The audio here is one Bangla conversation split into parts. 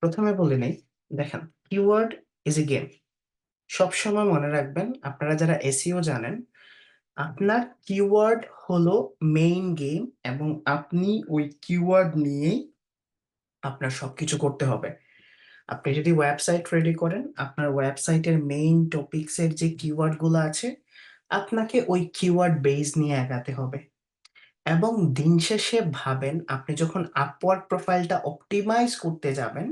প্রথমে বলে নেই, দেখেন, কিওয়ার্ড ইজ এ গেম। সবসময় মনে রাখবেন, আপনারা যারা এসইও জানেন, আপনার কিওয়ার্ড হলো মেইন গেম, এবং আপনি ওই কিওয়ার্ড নিয়েই আপনার সবকিছু করতে হবে। আপনি যদি ওয়েবসাইট রেডি করেন, আপনার ওয়েবসাইটের মেইন টপিকসের যে কিওয়ার্ড গুলো আছে, আপনাকে ওই কিওয়ার্ড বেস নিয়ে আগাতে হবে। এবং দিন শেষে ভাবেন, আপনি যখন আপওয়ার্ক প্রোফাইলটা অপটিমাইজ করতে যাবেন,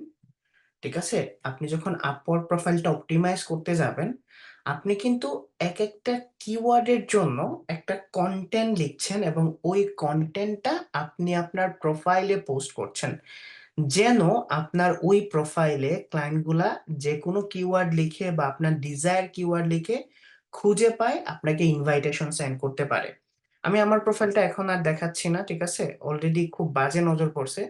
ঠিক আছে, আপনি যখন আপওয়ার্ক প্রোফাইলটা অপটিমাইজ করতে যাবেন, আপনি কিন্তু এক একটা কিওয়ার্ডের জন্য একটা কন্টেন্ট লিখছেন, এবং ওই কন্টেন্টটা আপনি আপনার প্রোফাইলে পোস্ট করছেন, যেন আপনার ওই প্রোফাইলে ক্লায়েন্টগুলা যে কোনো কিওয়ার্ড লিখে বা আপনার ডিজায়ার কিওয়ার্ড লিখে খুঁজে পায়, আপনাকে ইনভাইটেশন সেন্ড করতে পারে। আমি আমার প্রোফাইলটা এখন আর দেখাচ্ছি না, ঠিক আছে, অলরেডি খুব বাজে নজর পড়ছে।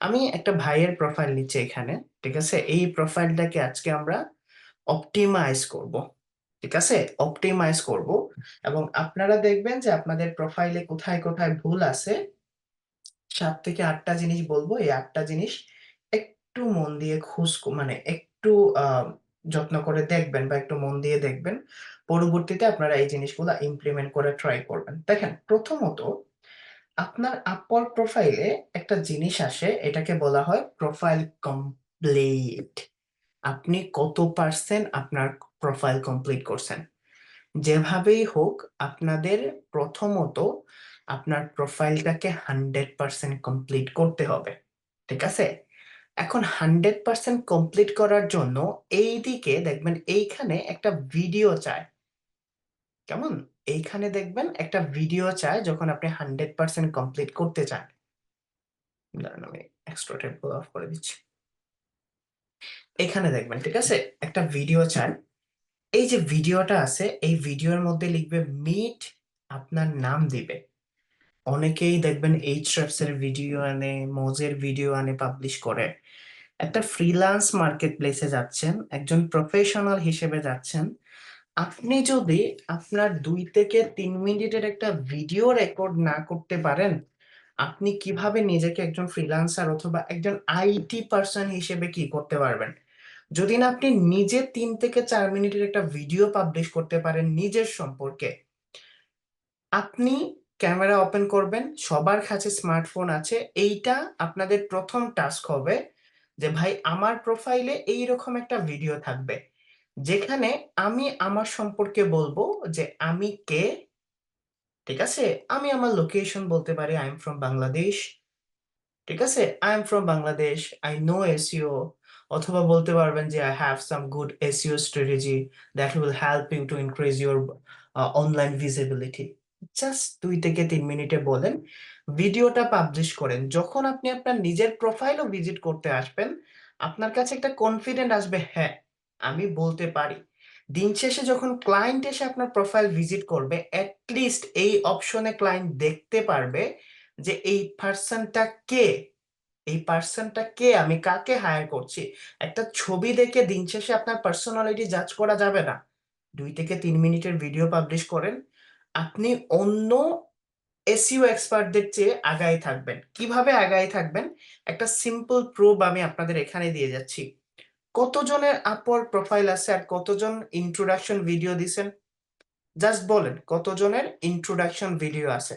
আমি একটা ভাইয়ের প্রোফাইল নিচ্ছি এখানে, ঠিক আছে। এই প্রোফাইলটাকে আজকে আমরা অপটিমাইজ করব, ঠিক আছে, অপটিমাইজ করব। এবং আপনারা দেখবেন যে আপনাদের প্রোফাইলে কোথায় কোথায় ভুল আছে। 7 থেকে 8টা জিনিস বলবো, এই 8টা জিনিস একটু মন দিয়ে মানে একটু যত্ন করে দেখবেন বা একটু মন দিয়ে দেখবেন। পরবর্তীতে আপনারা এই জিনিসগুলো ইমপ্লিমেন্ট করে ট্রাই করবেন। দেখেন, প্রথমত আপনার আপওয়ার্ক প্রোফাইলে একটা জিনিস আসে, এটাকে বলা হয় প্রোফাইল কমপ্লিট। আপনি কত পার্সেন্ট আপনার প্রোফাইল কমপ্লিট করছেন? যেভাবেই হোক, আপনাদের প্রথমত আপনার প্রোফাইলটাকে 100% কমপ্লিট করতে হবে, ঠিক আছে। এখন 100% কমপ্লিট করার জন্য এই দিকে দেখবেন, এইখানে একটা ভিডিও চায়। কেমন? এইখানে দেখবেন একটা ভিডিও চায় যখন আপনি 100% কমপ্লিট করতে চান। দাঁড়ান, আমি এক্সট্রা টেপ অফ করে দিচ্ছি। এখানে দেখবেন, ঠিক আছে, একটা ভিডিও চায়। এই যে ভিডিওটা আছে, এই ভিডিওর মধ্যে লিখবে মিট, আপনার নাম দিবে। অনেকেই দেখবেন এইচরেফস এর ভিডিও আনে, মোজের ভিডিও আনে, পাবলিশ করে। একটা ফ্রিল্যান্স মার্কেট প্লেসে যাচ্ছেন, একজন প্রফেশনাল হিসেবে যাচ্ছেন, আপনি যদি আপনার 2 থেকে 3 মিনিটের একটা ভিডিও রেকর্ড না করতে পারেন, আপনি কিভাবে নিজেকে একজন ফ্রিল্যান্সার অথবা একজন আইটি পার্সন হিসেবে কি করতে পারবেন? যদি না আপনি নিজে 3 থেকে 4 মিনিটের একটা ভিডিও পাবলিশ করতে পারেন নিজের সম্পর্কে। আপনি ক্যামেরা ওপেন করবেন, সবার কাছে স্মার্টফোন আছে, এইটা আপনাদের প্রথম টাস্ক হবে যে ভাই আমার প্রোফাইলে এইরকম একটা ভিডিও থাকবে, যেখানে আমি আমার সম্পর্কে বলবো যে আমি কে, ঠিক আছে। আমি আমার লোকেশন বলতে পারি, আই এম ফ্রম বাংলাদেশ, ঠিক আছে, I am from Bangladesh, I know SEO. অথবা বলতে পারবেন যে I have some good SEO strategy that will help you to increase your online visibility. Just 2 থেকে 3 মিনিটে বলেন, ভিডিওটা পাবলিশ করেন। যখন আপনি আপনার নিজের প্রোফাইলও ভিজিট করতে আসবেন, আপনার কাছে একটা কনফিডেন্ট আসবে, হ্যাঁ আমি বলতে পারি। দিন শেষে যখন ক্লায়েন্ট এসে আপনার প্রোফাইল ভিজিট করবে, অ্যাটলিস্ট এই অপশনে ক্লায়েন্ট দেখতে পারবে যে এই পার্সনটা কে, এই পার্সনটা কে, আমি কাকে হায়ার করছি। একটা ছবি দেখে দিন শেষে আপনার পার্সোনালিটি জাজ করা যাবে না। 2 থেকে 3 মিনিটের ভিডিও পাবলিশ করেন, আপনি অন্য এসইও এক্সপার্টদের চেয়ে আগায় থাকবেন। কিভাবে আগায় থাকবেন? একটা সিম্পল প্রুফ আমি আপনাদের এখানে দিয়ে যাচ্ছি। কতজনের আপওয়ার্ক প্রোফাইল আছে আর কতজন ইন্ট্রোডাকশন ভিডিও দিছেন? জাস্ট বলেন, কতজনের ইন্ট্রোডাকশন ভিডিও আছে?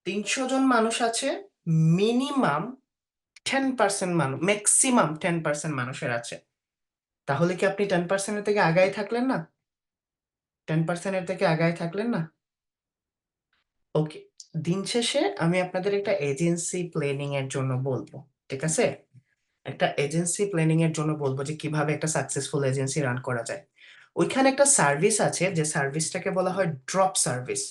300 জন মানুষ আছে। মিনিমাম 10% মানুষ, ম্যাক্সিমাম 10% মানুষের আছে। তাহলে কি আপনি 10%-এর থেকে আগায় থাকলেন না? 10%-এর থেকে আগায় থাকলেন না? ওকে। দিন শেষে আমি আপনাদের একটা এজেন্সি প্ল্যানিং এর জন্য বলবো, ঠিক আছে। একটা এজেন্সি প্ল্যানিং এর জন্য বলবো যে কিভাবে একটা সাকসেসফুল এজেন্সি রান করা যায়। ওইখানে একটা সার্ভিস আছে, যে সার্ভিসটাকে বলা হয় ড্রপ সার্ভিস,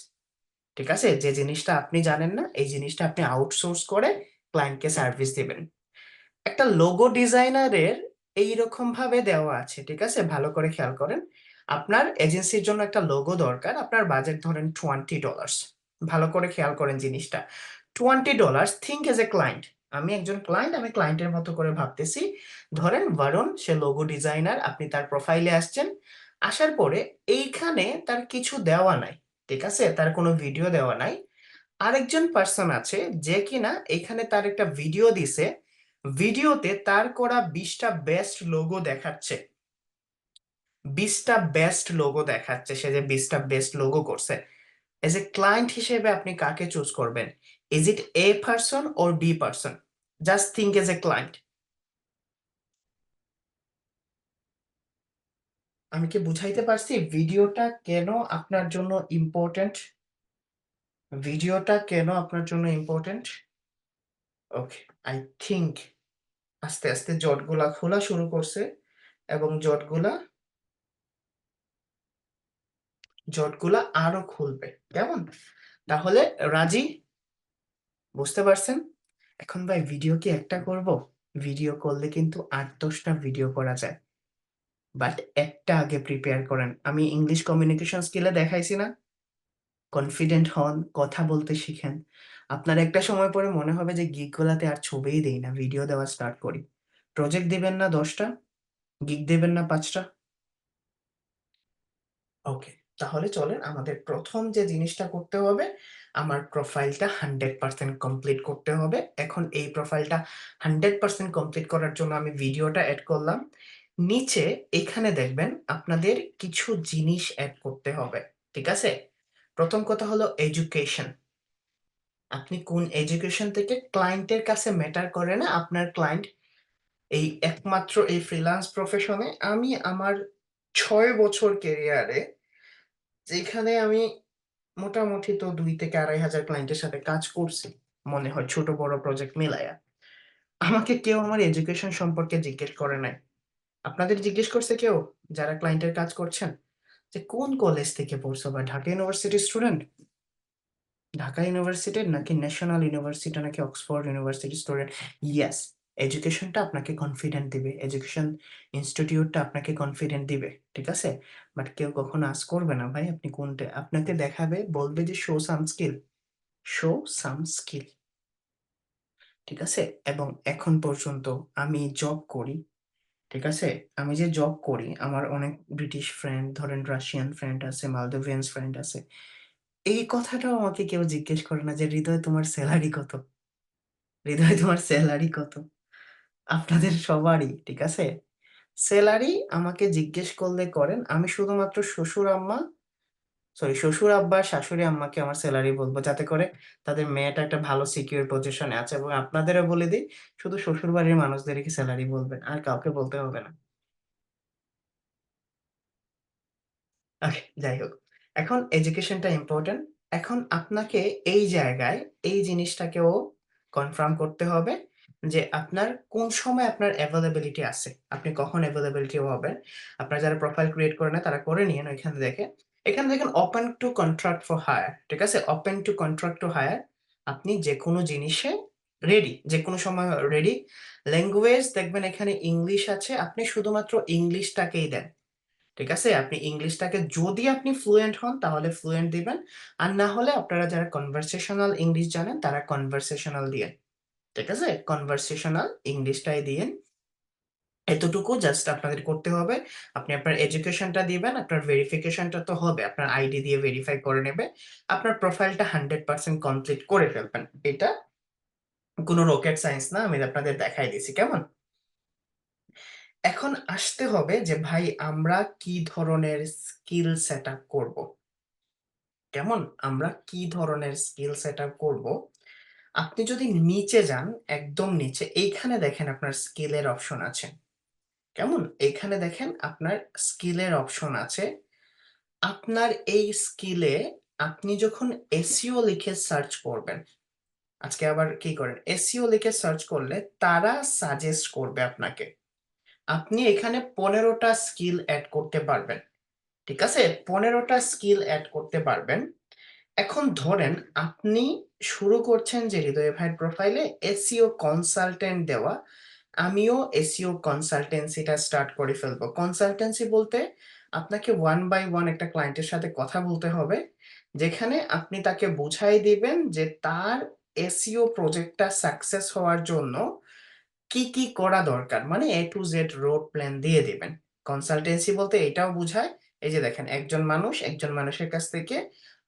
ঠিক আছে। যে জিনিসটা আপনি জানেন না, এই জিনিসটা আপনি আউটসোর্স করে ক্লায়েন্টকে সার্ভিস দিবেন। একটা লোগো ডিজাইনারের এইরকম ভাবে দেওয়া আছে, ঠিক আছে, ভালো করে খেয়াল করেন। আপনার এজেন্সির জন্য একটা লোগো দরকার, আপনার বাজেট ধরেন $20। ভালো করে খেয়াল করেন জিনিসটা, $20। Think as a client. আমি একজন ক্লায়েন্ট, আমি ক্লায়েন্টের মতো করে ভাবতেছি। ধরেন বরুণ, সে লোগো ডিজাইনার, আপনি তার প্রোফাইলে আসছেন। আসার পরে এইখানে তার কিছু দেওয়া নাই, ঠিক আছে, তার কোনো ভিডিও দেওয়া নাই। আরেকজন পার্সন আছে যে কিনা এখানে তার একটা ভিডিও দিছে, ভিডিওতে তার করা 20টা বেস্ট লোগো দেখাচ্ছে, 20টা বেস্ট লোগো দেখাচ্ছে, সে যে 20টা বেস্ট লোগো করছে। এজ এ ক্লায়েন্ট হিসেবে আপনি কাকে চুজ করবেন? Is it A person or B person? Just think as a client. আমি কি বুঝাইতে পারছি ভিডিওটা কেন আপনার জন্য ইম্পর্টেন্ট? ভিডিওটা কেন আপনার জন্য ইম্পর্টেন্ট? ওকে, আই থিঙ্ক আস্তে আস্তে জটগুলা খোলা শুরু করছে, এবং জটগুলা জটগুলা আরো খুলবে। কেমন? তাহলে রাজি? বুঝতে পারছেন? এখন ভাই ভিডিও কি একটা করব? ভিডিও করলে কিন্তু 8-10টা ভিডিও করা যায়, বাট একটা আগে প্রিপেয়ার করেন। আমি ইংলিশ কমিউনিকেশন স্কিলে দেখাইছি না? কনফিডেন্ট হন, কথা বলতে শিখেন। আপনার একটা সময় পরে মনে হবে যে গিগ গুলাতে আর ছবিই দেই না, ভিডিও দেওয়া স্টার্ট করি। প্রজেক্ট দিবেন না 10টা, গিগ দেবেন না 5টা। ওকে, তাহলে চলেন আমাদের প্রথম যে জিনিসটা করতে হবে, আমার প্রোফাইলটা 100% কমপ্লিট করতে হবে। এখন এই প্রোফাইলটা 100% কমপ্লিট করার জন্য আমি ভিডিওটা অ্যাড করলাম। নিচে এখানে দেখবেন আপনাদের কিছু জিনিস অ্যাড করতে হবে, ঠিক আছে? প্রথম কথা হলো এডুকেশন। আপনি কোন এডুকেশন থেকে ক্লায়েন্টের কাছে ম্যাটার করে না, আপনার ক্লায়েন্ট এই একমাত্র এই ফ্রিল্যান্স প্রফেশনে আমি আমার 6 বছর কেরিয়ারে, যেখানে আমি মোটামুটি তো 2 থেকে 2,500 ক্লায়েন্টের সাথে কাজ করছি, মনে হয় ছোট বড় প্রজেক্ট মিলায়া, আমাকে কেউ আমার এডুকেশন সম্পর্কে জিজ্ঞেস করে নাই। আপনাদের জিজ্ঞেস করছে কেউ যারা ক্লায়েন্টের কাজ করছেন যে কোন কলেজ থেকে পড়ছো, বা ঢাকা ইউনিভার্সিটির স্টুডেন্ট, ঢাকা ইউনিভার্সিটির নাকি ন্যাশনাল ইউনিভার্সিটি নাকি অক্সফোর্ড ইউনিভার্সিটি স্টুডেন্ট? ইয়েস, এডুকেশনটা আপনাকে কনফিডেন্ট দিবে, এডুকেশন ইনস্টিটিউটটা আপনাকে কনফিডেন্ট দিবে, ঠিক আছে? বাট কেউ কখনো আস করবে না ভাই আপনি কোনটা, আপনাকে দেখাবে, বলবে যে শো সাম স্কিল, শো সাম স্কিল, ঠিক আছে? এবং এখন পর্যন্ত আমি জব করি, ঠিক আছে? আমি যে জব করি, আমার অনেক ব্রিটিশ ফ্রেন্ড, ধরেন রাশিয়ান ফ্রেন্ড আছে, মালদ্বীভিয়ান ফ্রেন্ড আছে, এই কথাটাও আমাকে কেউ জিজ্ঞেস করে না যে হৃদয় তোমার স্যালারি কত, হৃদয় তোমার স্যালারি কত। আপনাদের সবারই, ঠিক আছে, স্যালারি আমাকে জিজ্ঞেস করলে করেন। আমি শুধুমাত্র শ্বশুর আব্বা শাশুড়ি আম্মাকে আমার স্যালারি বলবো, যাতে করে তাদের মেয়েটা একটা ভালো সিকিউর পজিশনে আছে। এবং আপনাদেরও বলে দিই, শুধু শ্বশুর বাড়ির মানুষদেরকে স্যালারি বলবেন, আর কাউকে বলতে হবে না। ওকে, যাই হোক, এখন এডুকেশনটা ইম্পর্টেন্ট। এখন আপনাকে এই জায়গায় এই জিনিসটাকেও কনফার্ম করতে হবে যে আপনার কোন সময় আপনার অ্যাভেলেবিলিটি আছে, আপনি কখন অ্যাভেলেবিলিটি হবেন। আপনারা যারা প্রোফাইল ক্রিয়েট করে না তারা করে নিন। এখানে দেখেন open to contract for hire, ঠিক আছে? Open to contract to hire, আপনি যে কোনো জিনিসে রেডি, যে কোনো সময় রেডি। ল্যাঙ্গুয়েজ দেখবেন এখানে ইংলিশ আছে, আপনি শুধুমাত্র ইংলিশটাকেই দেন, ঠিক আছে? আপনি ইংলিশটাকে যদি আপনি ফ্লুয়েন্ট হন তাহলে ফ্লুয়েন্ট দিবেন, আর না হলে আপনারা যারা কনভারসেশনাল ইংলিশ জানেন তারা কনভারসেশনাল দিয়ে, ঠিক আছে? কনভারসেশনাল ইংলিশটাই দিয়ে। এতটুকু জাস্ট আপনাদের করতে হবে। আপনি আপনার এডুকেশনটা দিবেন, আপনার ভেরিফিকেশনটা তো হবে, আপনার আইডি দিয়ে ভেরিফাই করে নেবে, আপনার প্রোফাইলটা 100% কমপ্লিট করে ফেলবেন। এটা কোনো রকেট সায়েন্স না, আমি আপনাদের দেখাই দিছি। কেমন? এখন আসতে হবে যে ভাই আমরা কি ধরনের স্কিল সেট আপ করবো। কেমন? আমরা কি ধরনের স্কিল সেট আপ করবো। আপনি যদি নিচে যান, একদম নিচে এইখানে দেখেন আপনার স্কিলের অপশন আছে। কেমন? এইখানে দেখেন আপনার স্কিলের অপশন আছে। আপনার এই স্কিলে আপনি যখন এসইও লিখে সার্চ করবেন, আজকে আবার কি করেন, এসইও লিখে সার্চ করলে তারা সাজেস্ট করবে আপনাকে, আপনি এখানে 15টা স্কিল অ্যাড করতে পারবেন, ঠিক আছে? 15টা স্কিল অ্যাড করতে পারবেন। এখন ধরেন আপনি শুরু করছেন যে হৃদয় ভাইয়ের প্রোফাইলে এসইও কনসালটেন্ট দেওয়া, আমিও এসইও কনসালটেন্সিটা স্টার্ট করে ফেলবো। কনসালটেন্সি বলতে আপনাকে ওয়ান বাই ওয়ান একটা ক্লায়েন্টের সাথে কথা বলতে হবে, যেখানে আপনি তাকে বুঝাই দিবেন যে তার এসইও প্রজেক্টটা সাকসেস হওয়ার জন্য কি কি করা দরকার, মানে এ টু জেড রোড প্ল্যান দিয়ে দিবেন। কনসালটেন্সি বলতে এটাও বোঝায়, এই যে দেখেন একজন মানুষ একজন মানুষের কাছ থেকে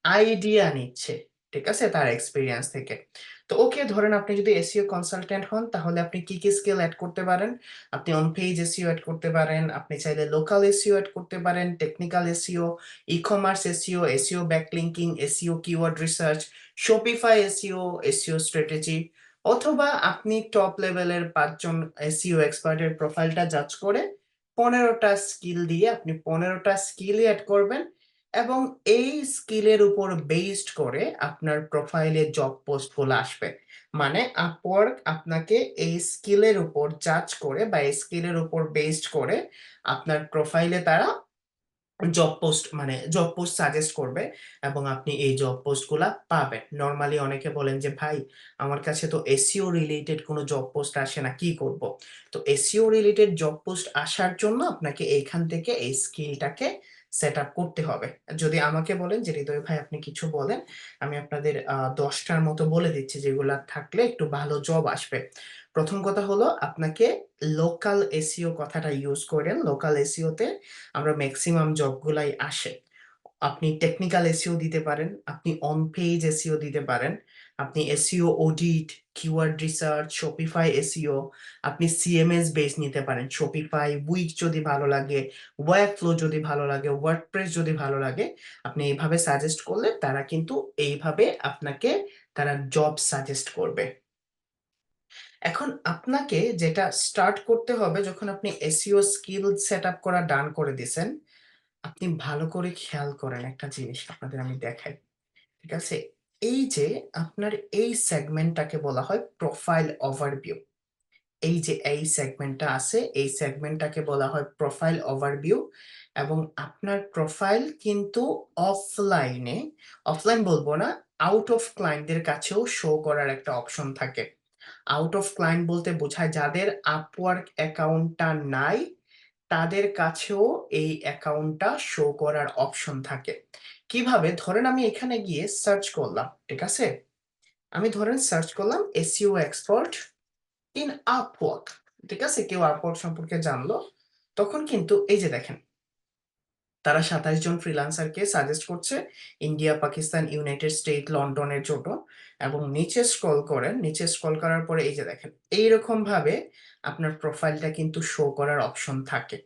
আইডিয়া নিচ্ছে, ঠিক আছে, তার এক্সপিরিয়েন্স থেকে। তো ওকে, ধরেন আপনি যদি এসইও কনসালটেন্ট হন, তাহলে আপনি কি কি স্কিল অ্যাড করতে পারেন? আপনি অন পেজ এসইও অ্যাড করতে পারেন, আপনি চাইলে লোকাল এসইও অ্যাড করতে পারেন, technical SEO, e commerce SEO, SEO backlinking, SEO keyword research, Shopify SEO, SEO strategy, অথবা আপনি টপ লেভেলের 5 জন এসইও এক্সপার্টের প্রোফাইলটা জাজ করে 15টা স্কিল দিয়ে আপনি 15টা স্কিলই অ্যাড করবেন, এবং এই স্কিলের উপর বেসড করে আপনার প্রোফাইলে জব পোস্টগুলো আসবে। মানে আপওয়ার্ক আপনাকে এই স্কিলের উপর জাজ করে বা এই স্কিলের উপর বেসড করে আপনার প্রোফাইলে তারা জব পোস্ট সাজেস্ট করবে, এবং আপনি এই জব পোস্টগুলা পাবেন। নর্মালি অনেকে বলেন যে ভাই, আমার কাছে তো এসইও রিলেটেড কোনো জব পোস্ট আসে না, কি করব? তো এসইও রিলেটেড জব পোস্ট আসার জন্য আপনাকে এইখান থেকে এই স্কিলটাকে সেট আপ করতে হবে। যদি আমাকে বলেন যে হৃদয় ভাই আপনি কিছু বলেন, আমি আপনাদের 10টার মতো বলে দিচ্ছি যেগুলা থাকলে একটু ভালো জব আসবে। প্রথম কথা হলো, আপনাকে লোকাল এসইও কথাটা ইউজ করেন। লোকাল এসইওতে আমরা ম্যাক্সিমাম জবগুলাই আসে। আপনি টেকনিক্যাল এসইও দিতে পারেন, আপনি অন পেজ এসইও দিতে পারেন, আপনি SEO audit, keyword research, Shopify SEO, আপনি সিএমএস বেস নিতে পারেন, শপিফাই, উইক যদি ভালো লাগে, ওয়ার্কফ্লো যদি ভালো লাগে, ওয়ার্ডপ্রেস যদি ভালো লাগে, আপনি এইভাবে সাজেস্ট করলে তারা কিন্তু এইভাবে আপনাকে তারা জব সাজেস্ট করবে। এখন আপনাকে যেটা স্টার্ট করতে হবে, যখন আপনি এসইও স্কিল সেট আপ করা ডান করে দিছেন, আপনি ভালো করে খেয়াল করেন একটা জিনিস, আপনাদের আমি দেখাই। ঠিক আছে, এই যে আপনার এই সেগমেন্টটাকে বলা হয় প্রোফাইল ওভারভিউ। এই যে এই সেগমেন্টটা আছে, এই সেগমেন্টটাকে বলা হয় প্রোফাইল ওভারভিউ। এবং আপনার প্রোফাইল কিন্তু অফলাইনে, অফলাইন বলবো না, আউট অফ ক্লায়েন্টদের কাছেও শো করার একটা অপশন থাকে। আউট অফ ক্লায়েন্ট বলতে বোঝায় যাদের আপওয়ার্ক অ্যাকাউন্টটা নাই, তাদের কাছেও এই অ্যাকাউন্টটা শো করার অপশন থাকে। কিভাবে? ধরেন আমি এখানে গিয়ে সার্চ করলাম, ঠিক আছে, আমি ধরেন সার্চ করলাম এসইও এক্সপার্ট ইন আপওয়ার্ক, ঠিক আছে, কেউ আপওয়ার্ক সম্পর্কে জানলো, তখন কিন্তু এই যে দেখেন, তারা 27 জন ফ্রিল্যান্সারকে সাজেস্ট করছে ইন্ডিয়া, পাকিস্তান, ইউনাইটেড স্টেট, লন্ডনের জন্য। এবং নিচে স্ক্রল করেন, নিচে স্ক্রল করার পরে এই যে দেখেন, এইরকম ভাবে আপনার প্রোফাইলটা কিন্তু শো করার অপশন থাকে।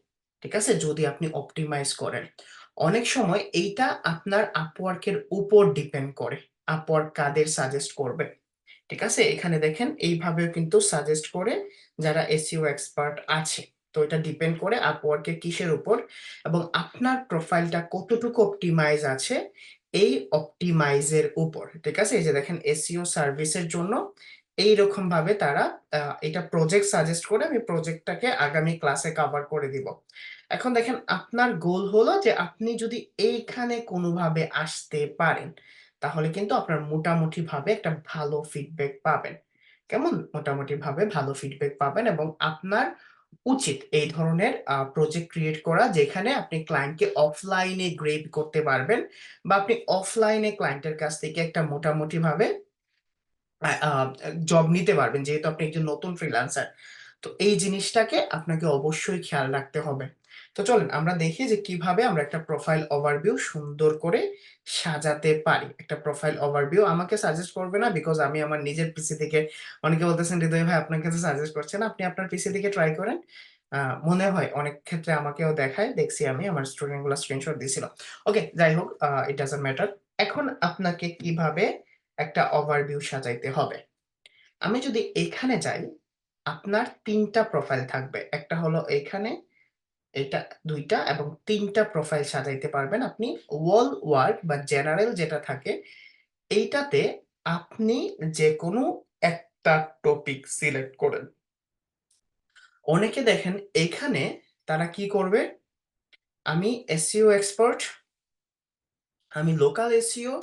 ঠিক আছে, যদি আপনি অপটিমাইজ করেন। অনেক সময় এইটা আপনার আপওয়ার্কের উপর ডিপেন্ড করে, আপওয়ার্ক কাদের সাজেস্ট করবে। ঠিক আছে, এখানে দেখেন এইভাবেও কিন্তু সাজেস্ট করে যারা এসইও এক্সপার্ট আছে। তো এটা ডিপেন্ড করে আপওয়ার্কে কিসের উপর, এবং আপনার প্রোফাইলটা কতটুকু অপটিমাইজ আছে এই অপটিমাইজের উপর। ঠিক আছে, এই যে দেখেন এসইও সার্ভিসের জন্য এইরকম ভাবে তারা এটা প্রজেক্ট সাজেস্ট করে, আমি প্রজেক্টটাকে আগামী ক্লাসে কভার করে দিব। এখন দেখেন, আপনার গোল হলো যে আপনি যদি এইখানে কোনোভাবে আসতে পারেন, তাহলে কিন্তু আপনার মোটামুটি ভাবে একটা ভালো ফিডব্যাক পাবেন। কেমন? মোটামুটি ভাবে ভালো ফিডব্যাক পাবেন, এবং আপনার উচিত এই ধরনের প্রজেক্ট ক্রিয়েট করা যেখানে আপনি ক্লায়েন্টকে অফলাইনে গ্রেড করতে পারবেন, বা আপনি অফলাইনে ক্লায়েন্টের কাছ থেকে একটা মোটামুটি ভাবে জব নিতে পারবেন, যেহেতু আপনি একজন নতুন ফ্রিল্যান্সার। তো এই জিনিসটাকে আপনাকে অবশ্যই খেয়াল রাখতে হবে। তো চলেন আমরা দেখি যে কিভাবে আমরা একটা প্রোফাইল ওভারভিউ সুন্দর করে সাজাতে পারি। একটা প্রোফাইল ওভারভিউ আমাকে সাজেস্ট করবে না, বিকজ আমি আমার নিজের পিসি থেকে, অনেকে বলতেছেন হৃদয় ভাই আপনার কাছে সাজেস্ট করছেন, আপনি আপনার পিসি থেকে ট্রাই করেন। মনে হয় অনেক ক্ষেত্রে আমাকেও দেখায়, দেখছি আমি, আমার স্টুডেন্ট গুলো স্ক্রিনশট দিছিল। ওকে, যাই হোক, ইট ডাজন্ট ম্যাটার। এখন আপনাকে কিভাবে একটা ওভারভিউ সাজাইতে হবে, আমি যদি এখানে যাই, আপনার 3টা প্রোফাইল থাকবে, একটা হলো এখানে, এটা 2টা, এবং 3টা প্রোফাইল সাজাইতে পারবেন আপনি। ওয়াল ওয়ার্ক বা জেনারেল যেটা থাকে, এইটাতে আপনি যে কোনো একটা টপিক সিলেক্ট করেন। অনেকে দেখেন এখানে তারা কি করবে, আমি এসইও এক্সপার্ট, আমি লোকাল এসইও,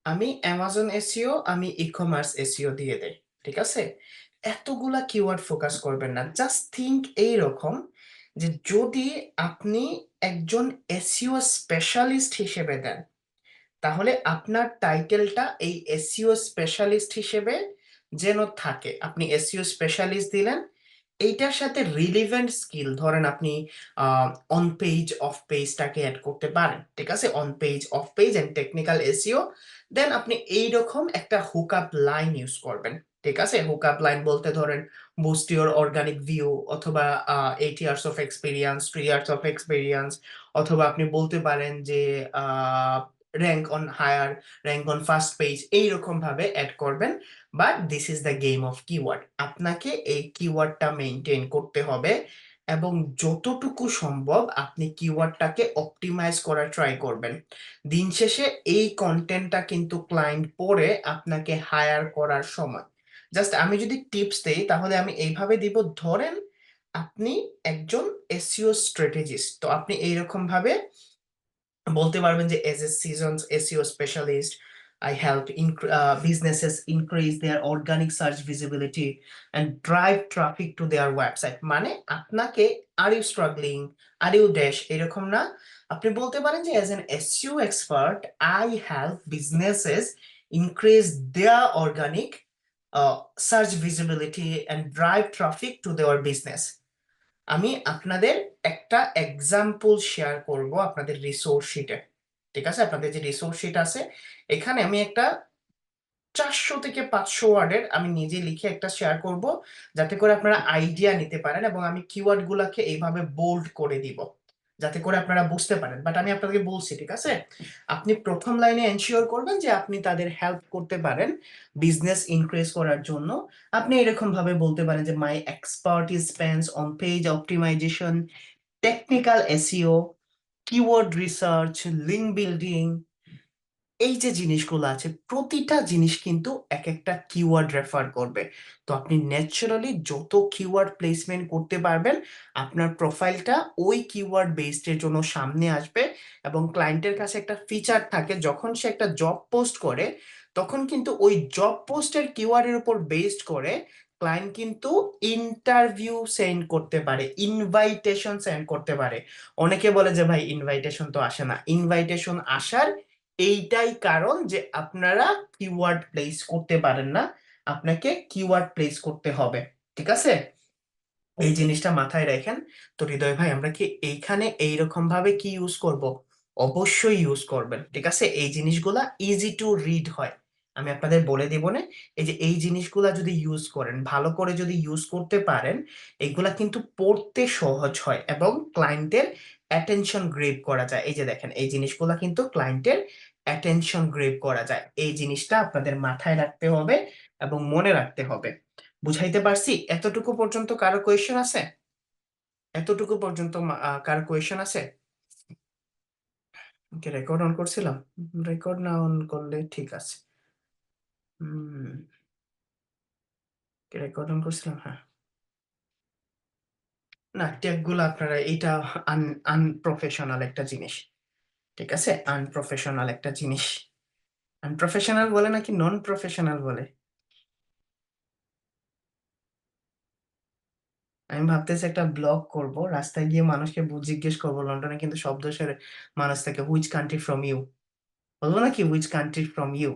আমি অ্যামাজন এসইও, আমি ই কমার্স এসইও দিয়ে দেই। ঠিক আছে, এতগুলা কিওয়ার্ড ফোকাস করবেন না, জাস্ট থিঙ্ক এইরকম যে যদি আপনি একজন এসইও স্পেশালিস্ট হিসেবে দেন, তাহলে আপনার টাইটেলটা এই এসইও স্পেশালিস্ট হিসেবে যেন থাকে। আপনি এসইও স্পেশালিস্ট দিলেন, এইটার সাথে রিলিভেন্ট স্কিল, ধরেন আপনি অন পেজ অফ পেজটাকে অ্যাড করতে পারেন। ঠিক আছে, on page off page and technical SEO, then আপনি এইরকম একটা হুক আপ লাইন ইউজ করবেন। ঠিক আছে, হুক আপ লাইন বলতে ধরেন বুস্ট ইউর অর্গানিক ভিউ, অথবা 8 years of experience, 3 years of experience, অথবা আপনি বলতে পারেন যে rank on higher, rank on first page, এইরকম ভাবে অ্যাড করবেন। But this is the game of keyword. আপনাকে এই কিওয়ার্ডটা মেনটেন করতে হবে, এবং যতটুকু সম্ভব আপনি কিওয়ার্ডটাকে অপটিমাইজ করার ট্রাই করবেন। দিন শেষে এই কন্টেন্টটা কিন্তু ক্লায়েন্ট পড়ে আপনাকে হায়ার করার সময়। জাস্ট আমি যদি টিপস দেই তাহলে আমি এইভাবে দিব, ধরেন আপনি একজন এসইও স্ট্র্যাটেজিস্ট, তো আপনি এইরকম ভাবে বলতে পারবেন যে as a seasons SEO specialist, I help businesses increase their organic search visibility and drive traffic to their website। মানে আপনাকে are you struggling, are you dash এরকম না, আপনি বলতে পারেন যে as an SEO expert I help businesses increase their organic search visibility and drive traffic to their business। আমি আপনাদের একটা এক্সাম্পল শেয়ার করব আপনাদের রিসোর্স শিটে। ঠিক আছে, আপনাদের যে রিসোর্স শিট আছে এখানে আমি একটা 400 থেকে 500 ওয়ার্ডের আমি নিজে লিখে একটা শেয়ার করব, যাতে করে আপনারা আইডিয়া নিতে পারেন, এবং আমি কিওয়ার্ড গুলাকে এইভাবে বোল্ড করে দিব যাতে করে আপনারা বুঝতে পারেন। বাট আমি আপনাকে বলছি, ঠিক আছে, আপনি প্রথম লাইনে এনশিওর করবেন যে আপনি তাদের হেল্প করতে পারেন বিজনেস ইনক্রিজ করার জন্য। আপনি এরকম ভাবে বলতে পারেন যে my expertise spans on page optimisation, technical SEO, keyword research, link building. এই যে জিনিসগুলো আছে প্রতিটা জিনিস কিন্তু এক একটা কিওয়ার্ড রেফার করবে। তো আপনি ন্যাচারালি যত কিওয়ার্ড প্লেসমেন্ট করতে পারবেন আপনার প্রোফাইলটা ওই কিওয়ার্ড বেসড এর জন্য সামনে আসবে। এবং ক্লায়েন্টের কাছে একটা ফিচার থাকে, যখন সে একটা জব পোস্ট করে তখন কিন্তু ওই জব পোস্টের কিওয়ার্ডের উপর বেসড করে ক্লায়েন্ট কিন্তু ইন্টারভিউ সেন্ড করতে পারে, ইনভাইটেশন সেন্ড করতে পারে। অনেকে বলে যে ভাই ইনভাইটেশন তো আসে না, ইনভাইটেশন আসার এইটাই কারণ যে আপনারা কিওয়ার্ড প্লেস করতে পারেন না, আপনাকে কিওয়ার্ড প্লেস করতে হবে। ঠিক আছে, এই জিনিসটা মাথায় রাখেন। তো হৃদয় ভাই আমরা কি এইখানে এইরকম ভাবে কি ইউজ করব? অবশ্যই ইউজ করবেন। ঠিক আছে, এই জিনিসগুলা ইজি টু রিড হয়, আমি আপনাদের বলে দিব না। এই যে এই জিনিসগুলা যদি ইউজ করেন, ভালো করে যদি ইউজ করতে পারেন, এগুলা কিন্তু পড়তে সহজ হয় এবং ক্লায়েন্টের অ্যাটেনশন গ্রেব করা যায়। এই যে দেখেন এই জিনিসগুলা কিন্তু ক্লায়েন্টের অ্যাটেনশন গ্রেব করা যায়। এই জিনিসটা আপনাদের মাথায় রাখতে হবে এবং মনে রাখতে হবে। বুঝাইতে পারছি? এতটুকু পর্যন্ত কারো কোয়েশ্চেন আছে? এতটুকু পর্যন্ত কারো কোয়েশ্চেন আছে? ওকে, রেকর্ড অন করছিলাম, রেকর্ড না অন করলে ঠিক আছে। হুম, রেকর্ড অন করছিলাম, হ্যাঁ। না, ট্যাগ গুলো আপনারা এটা আনপ্রফেশনাল একটা জিনিস। ঠিক আছে, আনপ্রফেশনাল একটা জিনিস। আনপ্রফেশনাল বলে নাকি নন প্রফেশনাল বলে? আমি ভাবতেছি একটা ব্লগ করব, রাস্তায় গিয়ে মানুষকে জিজ্ঞেস করবো, লন্ডনে কিন্তু শব্দ সেরে মানুষ থেকে হুইচ কান্ট্রি ফ্রম ইউ, বলবো নাকি which country from you.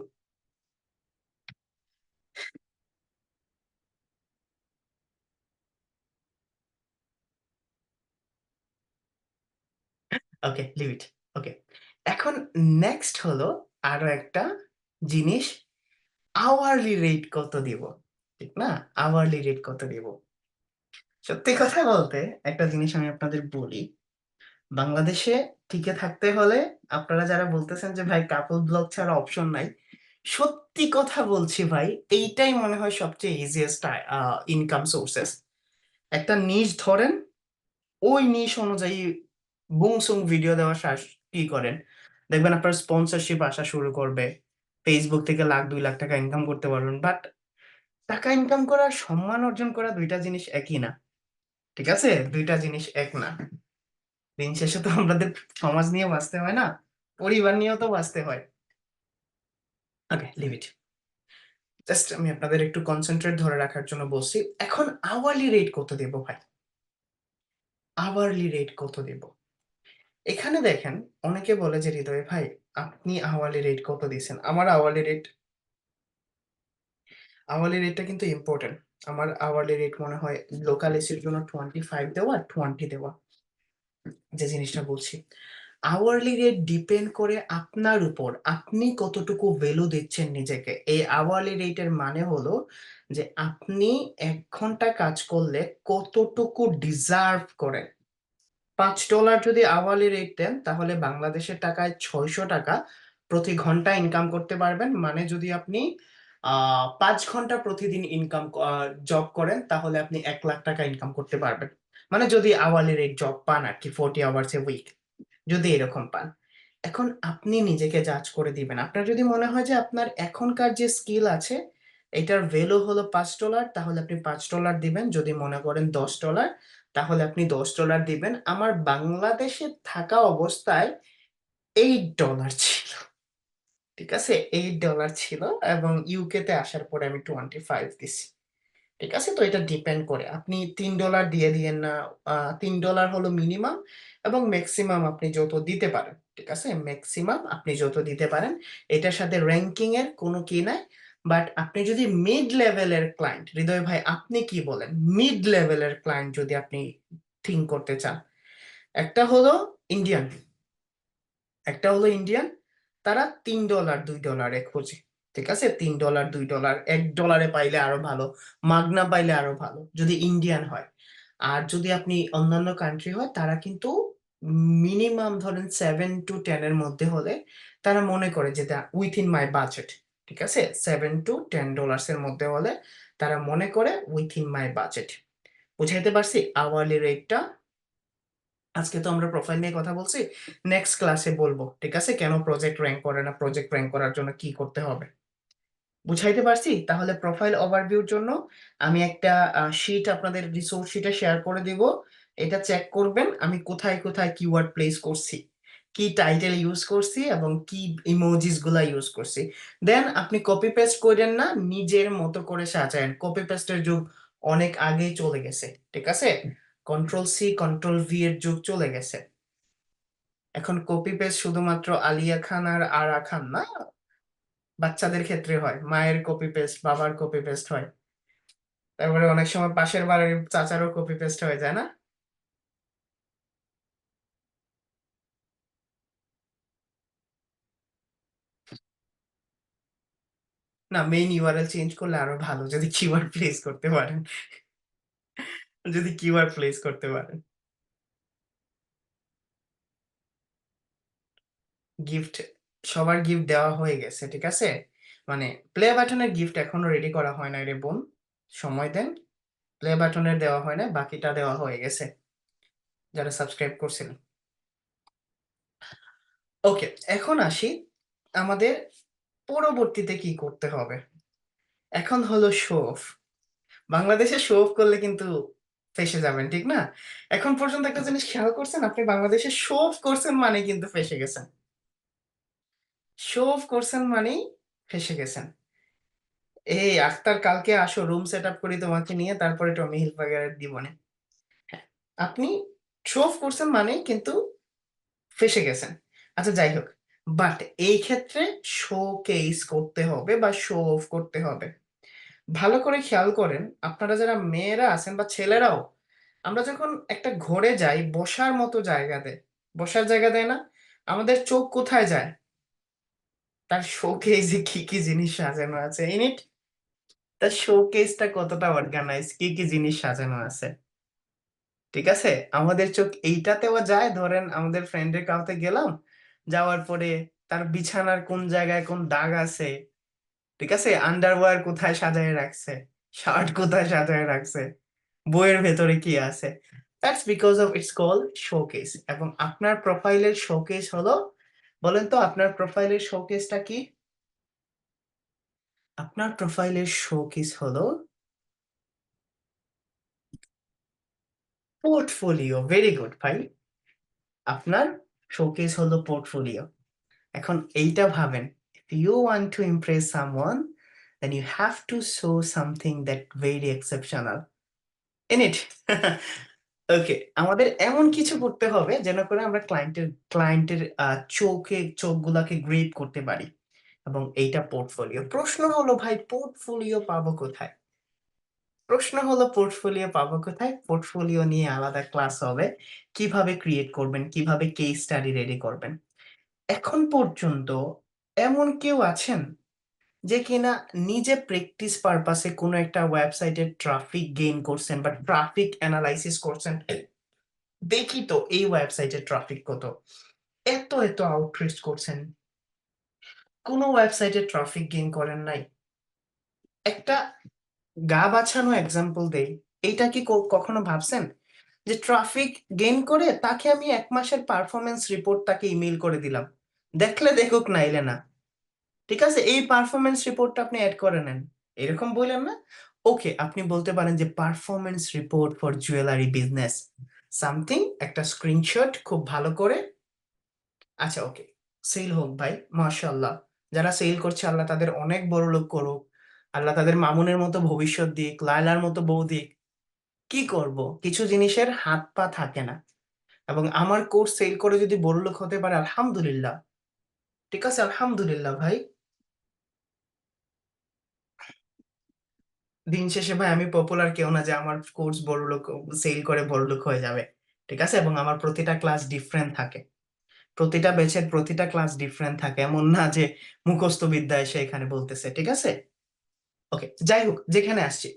Okay, leave it. Okay, এখন নেক্সট হলো আরো একটা জিনিস, আওয়ারলি রেট কত দিব? ঠিক না, আওয়ারলি রেট কত দিব? সত্যি কথা বলতে একটা জিনিস আমি আপনাদের বলি, বাংলাদেশে টিকে থাকতে হলে আপনারা যারা বলতেছেন যে ভাই কাপল ব্লগ ছাড়া অপশন নাই, সত্যি কথা বলছি ভাই, এইটাই মনে হয় সবচেয়ে ইজিয়েস্ট ইনকাম সোর্সেস। একটা নিশ ধরেন, ওই নিশ অনুযায়ী বুংসুং ভিডিও দেওয়া কি করেন, দেখবেন আপনার স্পন্সরশিপ আসা শুরু করবে, ফেসবুক থেকে 1 লাখ 2 লাখ টাকা ইনকাম করতে পারবেন। বাট টাকা ইনকাম করা আর সম্মান অর্জন করা দুইটা জিনিস একই না। ঠিক আছে, দুইটা জিনিস এক না। দিন শেষে তো আমাদের সমাজ নিয়ে বাঁচতে হয় না, পরিবার নিয়েও তো বাঁচতে হয়। ওকে, লিভ ইট। জাস্ট আমি আপনাদের একটু কনসেন্ট্রেট ধরে রাখার জন্য বলছি। এখন আওয়ারলি রেট কত দেব ভাই? আওয়ারলি রেট কত দেব? এখানে দেখেন, অনেকে বলে যে হৃদয় ভাই আপনি আওয়ারলি রেট কত দিয়েছেন। আমার আওয়ারলি রেটটা কিন্তু ইম্পর্টেন্ট। আমার আওয়ারলি রেট মনে হয় লোকাল এসির জন্য 25 দেওয়া, 20 দেওয়া, যে জিনিসটা বলছি। আওয়ারলি রেট ডিপেন্ড করে আপনার উপর, আপনি কতটুকু ভ্যালু দিচ্ছেন নিজেকে। এই আওয়ারলি রেটের মানে হলো যে আপনি 1 ঘন্টা কাজ করলে কতটুকু ডিজার্ভ করেন। $5 যদি আওয়ারলি রেট দেন তাহলে বাংলাদেশের টাকায় 600 টাকা প্রতি ঘন্টা ইনকাম করতে পারবেন। মানে যদি আপনি 5 ঘন্টা প্রতিদিন ইনকাম জব করেন তাহলে আপনি 1 লাখ টাকা ইনকাম করতে পারবেন। মানে যদি আওয়ারলি রেট জব পান আর কি, 40 আওয়ার্স এ উইক, যদি এরকম পান। এখন আপনি নিজেকে জাজ করে দিবেন। আপনার যদি মনে হয় যে আপনার এখনকার যে স্কিল আছে এটার ভ্যালু হলো $5, তাহলে আপনি $5 দিবেন। যদি মনে করেন $10, তাহলে আপনি $10 দিবেন। আমার বাংলাদেশে থাকা অবস্থায় $8 ছিল, ঠিক আছে, $8 ছিল, এবং ইউকে তে আসার পরে আমি 25 দিছি। ঠিক আছে, তো এটা ডিপেন্ড করে, আপনি $3 দিয়ে দিয়েন না। $3 হলো মিনিমাম, এবং ম্যাক্সিমাম আপনি যত দিতে পারেন। ঠিক আছে, ম্যাক্সিমাম আপনি যত দিতে পারেন, এটার সাথে র্যাঙ্কিং এর কোনো কি নাই। বাট আপনি যদি মিড লেভেলের ক্লায়েন্ট, হৃদয় ভাই আপনি কি বলেন, মিড লেভেলের ক্লায়েন্ট যদি আপনি থিঙ্ক করতে চান, একটা হলো ইন্ডিয়ান, একটা হলো ইন্ডিয়ান, তারা $3 $2 খোঁজে। ঠিক আছে, $3 $2, $1 পাইলে আরো ভালো, মাগনা পাইলে আরো ভালো যদি ইন্ডিয়ান হয়। আর যদি আপনি অন্যান্য কান্ট্রি হয়, তারা কিন্তু মিনিমাম ধরেন 7 to 10 এর মধ্যে হলে তারা মনে করে যে উইথিন মাই বাজেট। ঠিক আছে, $7 to $10 এর মধ্যে হলে তারা মনে করে উইথিন মাই বাজেট। বুঝাইতে পারছি আওয়ারলি রেটটা? আজকে তো আমরা প্রোফাইল নিয়ে কথা বলছি, নেক্সট ক্লাসে বলবো, ঠিক আছে, কেন প্রজেক্ট র্যাঙ্ক করে না, প্রজেক্ট র্যাঙ্ক করার জন্য কি করতে হবে। বুঝাইতে পারছি? তাহলে প্রোফাইল ওভারভিউর জন্য আমি একটা শিট আপনাদের রিসোর্স শিটে শেয়ার করে দিব। এটা চেক করবেন আমি কোথায় কোথায় কিওয়ার্ড প্লেস করছি, কি টাইটেল ইউজ করছি, এবং কি ইমোজিস গুলা ইউজ করছি। দেন আপনি কপি পেস্ট করেন না, নিজের মতো করে সাজায়েন। কপি পেস্টের যুগ অনেক আগেই চলে গেছে, ঠিক আছে, Ctrl+C Ctrl+V এর যুগ চলে গেছে। এখন কপি পেস্ট শুধুমাত্র আলিয়া খান আর আরা খান না, বাচ্চাদের ক্ষেত্রে হয়, মায়ের কপি পেস্ট, বাবার কপি পেস্ট হয়, তারপরে অনেক সময় পাশের বাড়ির চাচারও কপি পেস্ট হয়ে যায় না। না, মেইন ইউআরএল চেঞ্জ করলে আরো ভালো, যদি কিওয়ার্ড প্লেস করতে পারেন, যদি কিওয়ার্ড প্লেস করতে পারেন। গিফট, সবার গিফট দেওয়া হয়ে গেছে, ঠিক আছে, মানে প্লে বাটনের গিফট এখনো রেডি করা হয় না রে বোন, সময় দেন। প্লে বাটনের দেওয়া হয় না, বাকিটা দেওয়া হয়ে গেছে যারা সাবস্ক্রাইব করছিলেন। ওকে, এখন আসি আমাদের পরবর্তীতে কি করতে হবে। এখন হলো শো অফ। বাংলাদেশে শো অফ করলে কিন্তু ফেসে যাবেন, ঠিক না? এখন পর্যন্ত একটা জিনিস খেয়াল করছেন, আপনি বাংলাদেশে শো অফ করছেন মানে কিন্তু ফেসে গেছেন। শো অফ করছেন মানেই ফেসে গেছেন। এই আক্তার, কালকে আসো, রুম সেট আপ করি তোমাকে নিয়ে, তারপরে টমি হিলফাগারের দিবনে। হ্যাঁ, আপনি শো অফ করছেন মানেই কিন্তু ফেসে গেছেন। আচ্ছা যাই হোক, বাট এই ক্ষেত্রে শো কেস করতে হবে বা শো অফ করতে হবে। ভালো করে খেয়াল করেন, আপনারা যারা মেয়েরা আছেন বা ছেলেরাও, আমরা যখন একটা ঘরে যাই, বসার মতো জায়গাতে, বসার জায়গা দেয় না, আমাদের চোখ কোথায় যায়? তার শোকেসে কি কি জিনিস সাজানো আছে ইনিট, তার শোকেসটা কতটা অর্গানাইজ, কি কি জিনিস সাজানো আছে। ঠিক আছে, আমাদের চোখ এইটাতেও যায়। ধরেন আমাদের ফ্রেন্ডের কাউতে গেলাম, যাওয়ার পরে তার বিছানার কোন জায়গায় কোন দাগ আছে, ঠিক আছে, আন্ডারওয়্যার কোথায় সাজায় রাখছে, শার্ট কোথায় সাজায় রাখছে, বইয়ের ভেতরে কি আছে। That's because of it's called showcase. এবং আপনার প্রোফাইলের শোকেস হলো, বলেন তো আপনার প্রোফাইলের শোকেসটা কি? আপনার প্রোফাইলের শোকেস হলো পোর্টফোলিও। ভেরি গুড ভাই, আপনার শোকেস হলো পোর্টফোলিও। এখন এইটা ভাবেন, if you want to impress someone, then you have to show something that very exceptional in it. ওকে, আমাদের এমন কিছু করতে হবে যেন করে আমরা ক্লায়েন্টের চোখগুলাকে গ্রিপ করতে পারি, এবং এইটা পোর্টফোলিও। প্রশ্ন হলো ভাই, পোর্টফোলিও পাবো কোথায়? প্রশ্ন হলো পোর্টফোলিও পাবো কোথায়? পোর্টফোলিও নিয়ে আলাদা ক্লাস হবে। কিভাবে ক্রিয়েট করবেন, কিভাবে কেস স্টাডি রেডি করবেন। এখন পর্যন্ত এমন কেউ আছেন যে কিনা নিজে প্র্যাকটিস পারপাসে কোনো একটা ওয়েবসাইটে ট্রাফিক গেইন করছেন বা ট্রাফিক অ্যানালাইসিস করছেন, দেখি তো এই ওয়েবসাইটে ট্রাফিক কত, এত এত আউটরিচ করছেন, কোনো ওয়েবসাইটে ট্রাফিক গেইন করেন নাই? একটা গা বাছানো এক্সাম্পল দেই। এইটা কি কখনো ভাবছেন যে ট্রাফিক গেইন করে তাকে আমি 1 মাসের পারফরমেন্স রিপোর্ট তাকে ইমেল করে দিলাম, দেখলে দেখুক নাইলে না, ঠিক আছে, এই পারফরমেন্স রিপোর্টটা আপনি অ্যাড করে নেন, এরকম বললেন না? ওকে, আপনি বলতে পারেন যে performance report for jewellery business something, একটা স্ক্রিনশট খুব ভালো করে। আচ্ছা ওকে, সেল হোক ভাই, মাশাআল্লাহ। যারা সেল করছে আল্লাহ তাদের অনেক বড় লোক করুক, আল্লাহ তাদের মামুনের মতো ভবিষ্যৎ দিক, লায়লার মতো বউ দিক। কি করব, কিছু জিনিসের হাত পা থাকে না। এবং আমার কোর্স সেল করে যদি বড় লোক হতে পারে, আলহামদুলিল্লাহ। ঠিক আছে, আলহামদুলিল্লাহ ভাই। দিন শেষে ভাই আমি পপুলার কেউ না যে আমার কোর্স বড় লোক সেল করে বড় লোক হয়ে যাবে। ঠিক আছে, এবং আমার প্রতিটা ক্লাস ডিফারেন্ট থাকে, প্রতিটা ব্যাচের প্রতিটা ক্লাস ডিফারেন্ট থাকে, এমন না যে মুখস্থ বিদ্যা এসে এখানে বলতেছে। ঠিক আছে, ওকে, যাই হোক, যেখানে আসছি।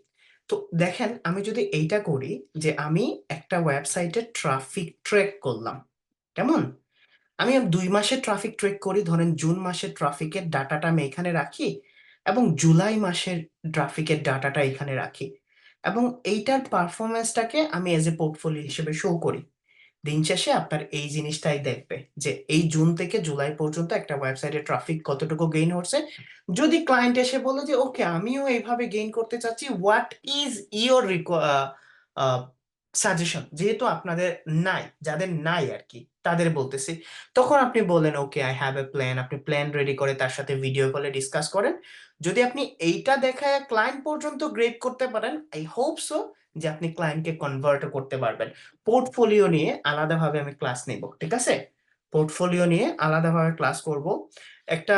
তো দেখেন, আমি যদি এইটা করি যে আমি একটা ওয়েবসাইটে ট্রাফিক ট্র্যাক করলাম, কেমন? আমি 2 মাসের ট্রাফিক ট্র্যাক করি, ধরেন জুন মাসের ট্রাফিকের ডাটাটা আমি এখানে রাখি, এবং জুলাই মাসের ট্রাফিকের ডাটাটা এখানে রাখি, এবং এইটার পারফরমেন্সটাকে আমি এজ এ পোর্টফোলিও হিসেবে শো করি। দিন শেষে আপনার এই জিনিসটাই দেখবে যে এই জুন থেকে জুলাই পর্যন্ত একটা ওয়েবসাইটে ট্রাফিক কতটুকু গেইন হচ্ছে। যদি ক্লায়েন্ট এসে বলে যে ওকে আমিও এইভাবে গেইন করতে চাচ্ছি, হোয়াট ইজ ইওর সাজেশন, যেহেতু আপনাদের নাই, যাদের নাই আর কি, তাদের বলতেছি, তখন আপনি বলেন okay I have a plan, আপনি প্ল্যান রেডি করে তার সাথে ভিডিও কলে ডিসকাস করেন। যদি আপনি এইটা দেখায় ক্লায়েন্ট পর্যন্ত গ্রেড করতে পারেন, আই হোপ সো যে আপনি ক্লায়েন্টকে কনভার্ট করতে পারবেন। পোর্টফোলিও নিয়ে আলাদাভাবে আমি ক্লাস নেব, ঠিক আছে? পোর্টফোলিও নিয়ে আলাদাভাবে ক্লাস করব। একটা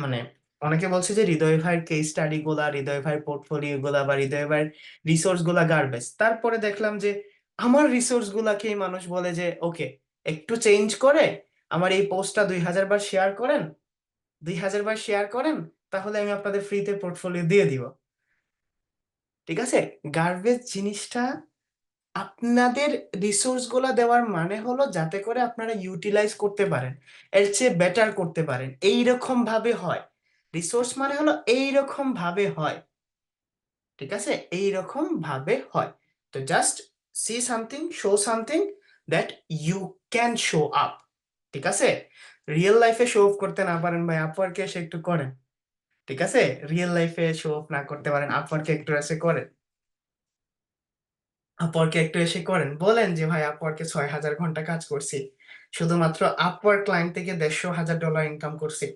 মানে অনেকে বলছে যে হৃদয় ভাইয়ের কেস স্টাডি গুলা, হৃদয় ভাইয়ের পোর্টফোলিও গুলা বা হৃদয় ভাইয়ের রিসোর্স গুলা গার্বেজ। তারপরে দেখলাম যে আমার রিসোর্স গুলাকেই মানুষ বলে যে ওকে একটু চেঞ্জ করে আমার এই পোস্টটা 2000 বার শেয়ার করেন, 2000 বার শেয়ার করেন, তাহলে আমি আপনাদের ফ্রিতে পোর্টফোলিও দিয়ে দিব। ঠিক আছে, গার্বেজ জিনিসটা আপনাদের রিসোর্স গুলা দেওয়ার মানে হলো যাতে করে আপনারা ইউটিলাইজ করতে পারেন, এর চেয়ে বেটার করতে পারেন, এইরকম ভাবে হয়। রিসোর্স মানে হলো এইরকম ভাবে হয়, ঠিক আছে, এইরকম ভাবে হয়। তো just see something, show something that you can show up. ঠিক আছে, রিয়েল লাইফে শো অফ করতে না পারেন ভাই, আপওয়ার্কে এসে একটু করেন। ঠিক আছে, রিয়েল লাইফে শো অফ না করতে পারেন, আপওয়ার্কে একটু এসে করেন। আপওয়ার্কে একটু এসে করেন, বলেন যে ভাই আপওয়ার্কে 6000 ঘন্টা কাজ করছি, শুধুমাত্র আপওয়ার্ক ক্লায়েন্ট থেকে $150,000 ইনকাম করছি।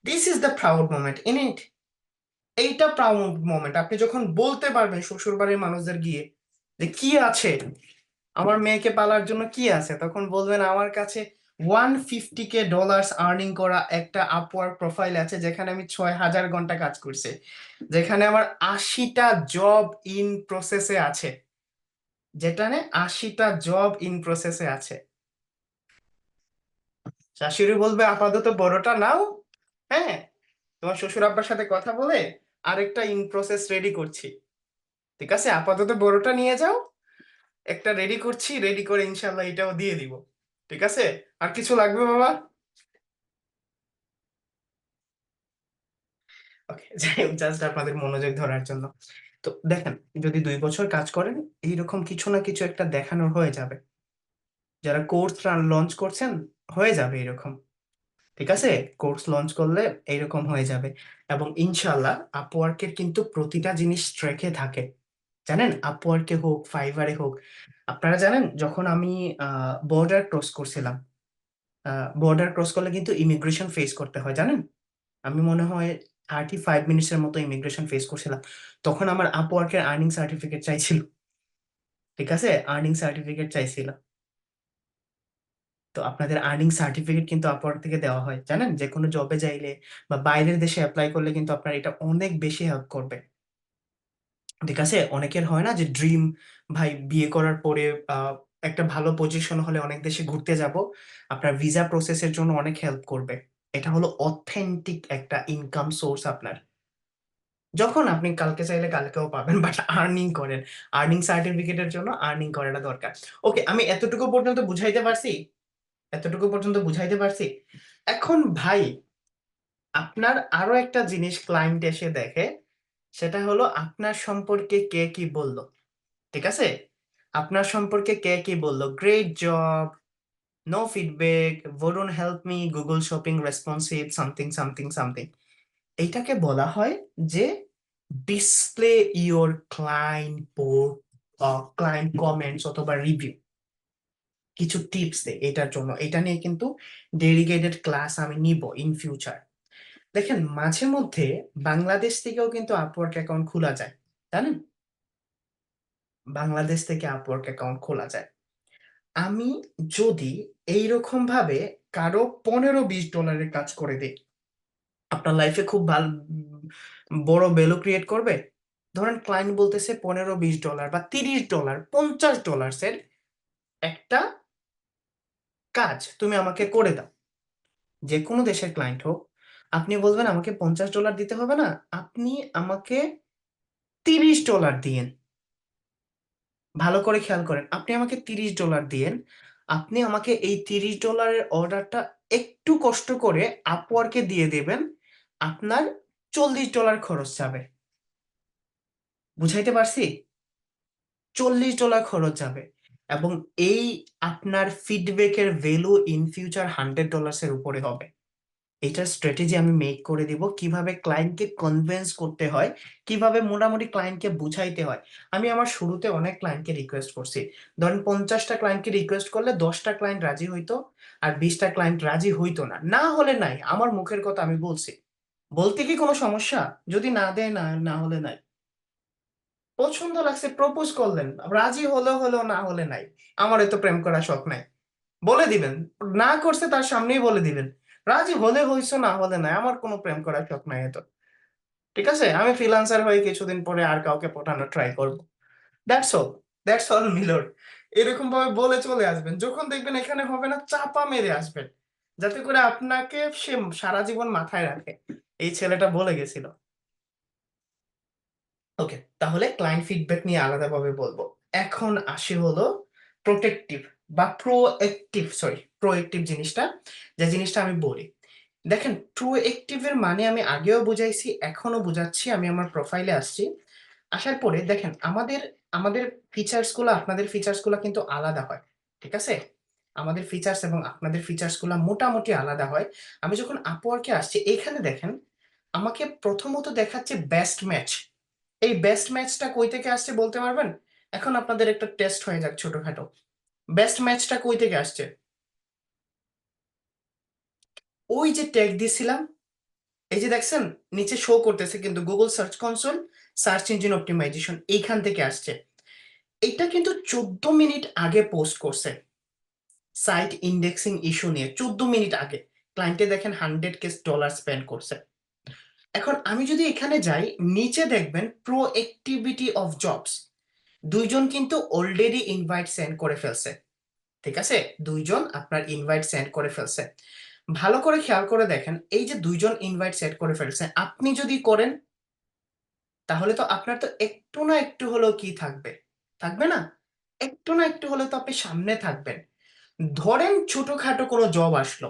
This is the proud moment in it. এইটা প্রাউড মোমেন্ট আপনি যখন বলতে পারবেন শ্বশুর বাড়ির মানুষদের গিয়ে যে কি আছে আমার মেয়েকে পালার জন্য, কি আছে, তখন বলবেন আমার কাছে $150,000 আর্নিং করা একটা আপওয়ার্ক প্রোফাইল আছে, যেখানে আমি 6000 ঘন্টা কাজ করছি, যেখানে আমার 80টা জব ইন প্রসেসে আছে, যেখানে 80টা জব ইন প্রসেসে আছে। শাশুড়ি বলবে আপাতত বড়টা নাও, হ্যাঁ, তোমার শ্বশুর আব্বার সাথে কথা বলে আরেকটা ইন প্রসেস রেডি করছি, ঠিক আছে, আপাতত বড়টা নিয়ে যাও, একটা রেডি করছি, রেডি করে ইনশাল্লাহ এটাও দিয়ে দিব। ঠিক আছে, আর কিছু লাগবে বাবা? ওকে, যাই হোক, জাস্ট আপনাদের মনোযোগ ধরার জন্য। তো দেখেন, যদি 2 বছর কাজ করেন, এইরকম কিছু না কিছু একটা দেখানোর হয়ে যাবে। যারা কোর্স লঞ্চ করছেন, হয়ে যাবে এরকম। ঠিক আছে, কোর্স লঞ্চ করলে এইরকম হয়ে যাবে। এবং ইনশাল্লাহ আপওয়ার্কের কিন্তু প্রতিটা জিনিস ট্র্যাকে থাকে, জানেন, আপওয়ার্কে হোক ফাইভারে হোক। আপনারা জানেন যখন আমি বর্ডার ক্রস করছিলাম, বর্ডার ক্রস করলে কিন্তু ইমিগ্রেশন ফেস করতে হয়, জানেন? আমি মনে হয় 35 মিনিটসের মতো ইমিগ্রেশন ফেস করছিলাম, তখন আমার আপওয়ার্কের আর্নিং সার্টিফিকেট চাইছিল। ঠিক আছে, আর্নিং সার্টিফিকেট চাইছিল। তো আপনাদের আর্নিং সার্টিফিকেট কিন্তু আপওয়ার্ক থেকে দেওয়া হয়, জানেন, যে কোনো জবে যাইলে বা বাইরের দেশে অ্যাপ্লাই করলে কিন্তু আপনার এটা অনেক বেশি হেল্প করবে। ঠিক আছে, অনেকের হয় না যে ড্রিম, ভাই বিয়ে করার পরে একটা ভালো পজিশন হলে অনেক দেশে ঘুরতে যাব, আপনার ভিসা প্রসেসের জন্য অনেক হেল্প করবে। এটা হলো অথেন্টিক একটা ইনকাম সোর্স আপনার। যখন আপনি কালকে চাইলে কালকেও পাবেন, বাট আর্নিং করেন। আর্নিং সার্টিফিকেটের জন্য আর্নিং করাটা দরকার। ওকে, আমি এতটুকু পর্যন্ত বুঝাইতে পারছি, এতটুকু পর্যন্ত বুঝাইতে পারছি। এখন ভাই, আপনার আরো একটা জিনিস ক্লায়েন্ট এসে দেখে, সেটা হলো আপনার সম্পর্কে কে কি বলল। ঠিক আছে, আপনার সম্পর্কে কে কি বলল, great job, no feedback, Varun help me, Google shopping responsive, something something something. এইটাকে বলা হয় যে display your client port, client comments অথবা রিভিউ। কিছু টিপস দেয় এটার জন্য, এটা নিয়ে কিন্তু ডেডিকেটেড ক্লাস আমি নিব ইন ফিউচার। দেখেন, মাঝে মধ্যে বাংলাদেশ থেকেও কিন্তু আপওয়ার্ক অ্যাকাউন্ট খোলা যায়, জানেন? বাংলাদেশ থেকে আপওয়ার্ক অ্যাকাউন্ট খোলা যায়। আমি যদি এইরকম ভাবে কারো $15-20 কাজ করে দিই, আপনার লাইফে খুব ভালো বড় ভ্যালু ক্রিয়েট করবে। ধরেন ক্লায়েন্ট বলতেছে $15-20 বা $30, $50 এর একটা কাজ তুমি আমাকে করে দাও। যে কোনো দেশের ক্লায়েন্ট হোক, আপনি বলবেন আমাকে $50 দিতে হবে না, আপনি আমাকে $30 দিয়েন। ভালো করে খেয়াল করেন, আপনি আমাকে $30 দিয়েন, আপনি আমাকে এই $30 অর্ডারটা একটু কষ্ট করে আপওয়ার্কে দিয়ে দেবেন, আপনার $40 খরচ যাবে। বুঝাইতে পারছি? $40 খরচ যাবে। এবং এই আপনার ফিডব্যাকের ভ্যালু ইন ফিউচার $100 এর উপরে হবে। এইটার স্ট্র্যাটেজি আমি মেক করে দিব, কিভাবে ক্লায়েন্টকে কনভিন্স করতে হয়, কিভাবে মোটামুটি ক্লায়েন্টকে বুঝাইতে হয়। আমি আমার শুরুতে অনেক ক্লায়েন্টকে রিকোয়েস্ট করছি। ধরেন 50টা ক্লায়েন্টকে রিকোয়েস্ট করলে 10টা ক্লায়েন্ট রাজি হইতো, আর 20টা ক্লায়েন্ট রাজি হইতো না। না হলে নাই, আমার মুখের কথা আমি বলছি। বলতে কি কোনো সমস্যা? যদি না দেয়, না না হলে নাই। পছন্দ লাগছে প্রপোজ করলেন, রাজি হলো হলো, না হলে নাই। আমার এত প্রেম করা শখ নাই। বলে দিবেন, না করছে তার সামনেই বলে দিবেন, রাজি হলে হইছো, না হলে নাই, আমার কোনো প্রেম করার শখ নাই এত। ঠিক আছে, আমি ফ্রিল্যান্সার হয়ে কিছুদিন পরে আর কাউকে পটানোর ট্রাই করবো। দ্যাটস অল, দ্যাটস অল মিলর। এরকম ভাবে বলে চলে আসবেন, যখন দেখবেন এখানে হবে না, চাপা মেরে আসবেন, যাতে করে আপনাকে সে সারা জীবন মাথায় রাখে। এই ছেলেটা বলে গেছিল। ওকে, তাহলে ক্লায়েন্ট ফিডব্যাক নিয়ে আলাদাভাবে বলবো। এখন আসি হলো প্রোটেক্টিভ বা প্রোঅ্যাক্টিভ, সরি প্রোঅ্যাক্টিভ জিনিসটা, যে জিনিসটা আমি বলি। দেখেন, প্রোঅ্যাক্টিভ এর মানে আমি আগেও বুঝাইছি, এখনো বুঝাচ্ছি। আমি আমার প্রোফাইলে আসছি, আসার পরে দেখেন আমাদের আমাদের ফিচার্স গুলো আপনাদের ফিচার্স গুলো কিন্তু আলাদা হয়। ঠিক আছে, আমাদের ফিচার্স এবং আপনাদের ফিচার্স গুলো মোটামুটি আলাদা হয়। আমি যখন আপওয়ার্কে আসছি, এইখানে দেখেন আমাকে প্রথমত দেখাচ্ছে বেস্ট ম্যাচ। এই বেস্ট ম্যাচটা কই থেকে আসছে বলতে পারবেন? এখন আপনাদের একটা টেস্ট হয়ে যাক ছোটখাটো। বেস্ট ম্যাচটা কই থেকে আসছে? ওই যে ট্যাগ দিয়েছিলাম, এই যে দেখছেন নিচে শো করতেছে কিন্তু, Google search console, search engine optimisation, এইখান থেকে আসছে। এটা কিন্তু 14 মিনিট আগে পোস্ট করছে, সাইট ইন্ডেক্সিং ইস্যু নিয়ে 14 মিনিট আগে। ক্লায়েন্টে দেখেন $100K স্পেন্ড করছে। এখন আমি যদি এখানে যাই, নিচে দেখবেন প্রো অ্যাক্টিভিটি অফ জবস, দুইজন কিন্তু অলরেডি ইনভাইট সেন্ড করে ফেলছে। ঠিক আছে, দুইজন আপনার ইনভাইট সেন্ড করে ফেলছে। ভালো করে খেয়াল করে দেখেন, এই যে দুইজন ইনভাইট সেন্ড করে ফেলছে, আপনি যদি করেন তাহলে তো আপনার তো একটু না একটু হলেও কি থাকবে, থাকবে না? একটু না একটু হলে তো আপনি সামনে থাকবেন। ধরেন ছোটখাটো কোনো জব আসলো,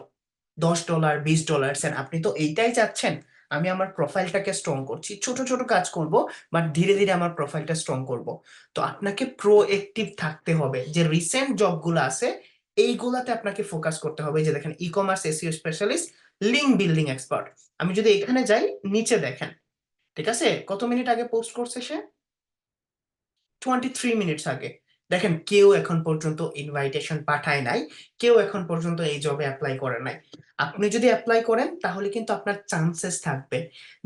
$10, $20, আপনি তো এইটাই চাচ্ছেন, আমি আমার প্রোফাইলটাকে স্ট্রং করছি, ছোট ছোট কাজ করব, বাট ধীরে ধীরে আমার প্রোফাইলটা স্ট্রং করব। তো আপনাকে প্রোঅ্যাক্টিভ থাকতে হবে, যে রিসেন্ট জবগুলো আছে এইগুলাতে আপনাকে ফোকাস করতে হবে। এই যে দেখেন, ই commerce SEO specialist, link building expert. আমি যদি এখানে যাই, নিচে দেখেন, ঠিক আছে, কত মিনিট আগে পোস্ট করছে সে? 23 মিনিটস আগে। দেখেন, কেউ এখন পর্যন্ত ইনভাইটেশন পাঠায় নাই, কেউ এখন পর্যন্ত এই জবে অ্যাপ্লাই করে নাই। আপনি যদি অ্যাপ্লাই করেন তাহলে কিন্তু আপনার চান্সেস থাকবে।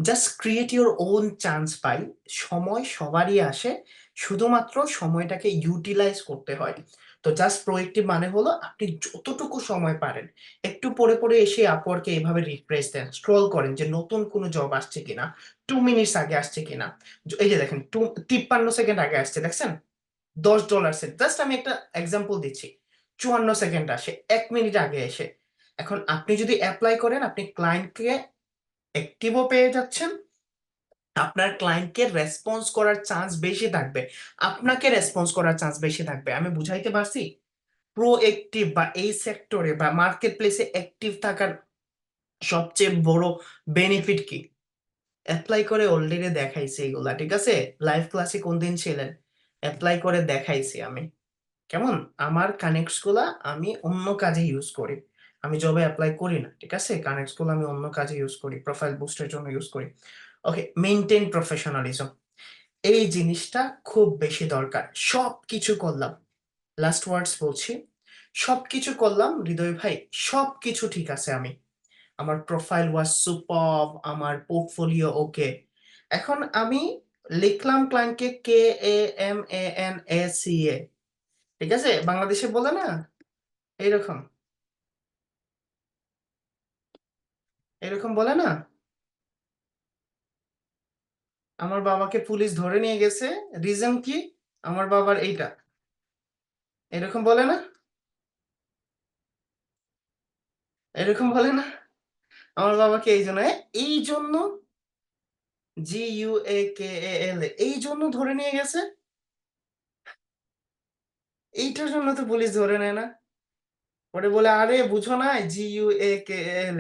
Just create your own chance পাই। সময় সবারই আসে, শুধুমাত্র সময়টাকে ইউটিলাইজ করতে হয়। তো জাস্ট প্রোয়েক্টিভ মানে হলো আপনি যতটুকু সময় পারেন একটু পরে পরে এসে আপওয়ার্কে এভাবে রিফ্রেশ দেন, স্ক্রল করেন যে নতুন কোনো জব আসছে কিনা, 2 মিনিটস আগে আসছে কিনা। এই যে দেখেন 53 সেকেন্ড আগে আসছে, দেখছেন? $10 জাস্ট আমি একটা এক্সাম্পল দিচ্ছি। 54 সেকেন্ড আসে, 1 মিনিট আগে এসে। এখন আপনি যদি অ্যাপ্লাই করেন আপনি ক্লায়েন্টকে অ্যাক্টিভও পেয়ে যাচ্ছেন, আপনার ক্লায়েন্টকে রেসপন্স করার চান্স বেশি থাকবে, আপনাকে রেসপন্স করার চান্স বেশি থাকবে। আমি বুঝাইতে পারছি? প্রোঅ্যাক্টিভ বা এই সেক্টরে বা মার্কেট প্লেসে অ্যাক্টিভ থাকার সবচেয়ে বড় বেনিফিট কি? অ্যাপ্লাই করে অলরেডি দেখাইছি এগুলা, ঠিক আছে? লাইভ ক্লাসে কোন দিন ছিলেন? অ্যাপ্লাই করে দেখাইছি আমি। কেমন? আমার কানেক্টস গুলা আমি অন্য কাজে ইউজ করি, আমি জবে অ্যাপ্লাই করি না, ঠিক আছে? কানেক্টস গুলো আমি অন্য কাজে ইউজ করি, প্রোফাইল বুস্টের জন্য ইউজ করি। ওকে, মেইনটেইন প্রফেশনালিজম, এই জিনিসটা খুব বেশি দরকার। সবকিছু করলাম, লাস্ট ওয়ার্ডস বলছি, সবকিছু করলাম হৃদয় ভাই, সবকিছু ঠিক আছে, আমি আমার প্রোফাইল ওয়াজ সুপারব, আমার পোর্টফোলিও ওকে। এখন আমি লিখলাম ক্লায়েন্টকে KAMANACA, ঠিক আছে? বাংলাদেশে বলে না এইরকম, এরকম বলে না। আমার বাবাকে পুলিশ ধরে নিয়ে গেছে, রিজন কি? আমার বাবার এইটা, এরকম বলে না, এরকম বলে না। আমার বাবাকে এই জন্য, এই জন্য GUAKAL, এই জন্য ধরে নিয়ে গেছে। এইটার জন্য তো পুলিশ ধরে নেয় না। ওরে বলে আরে বুঝো না, GUAKAL,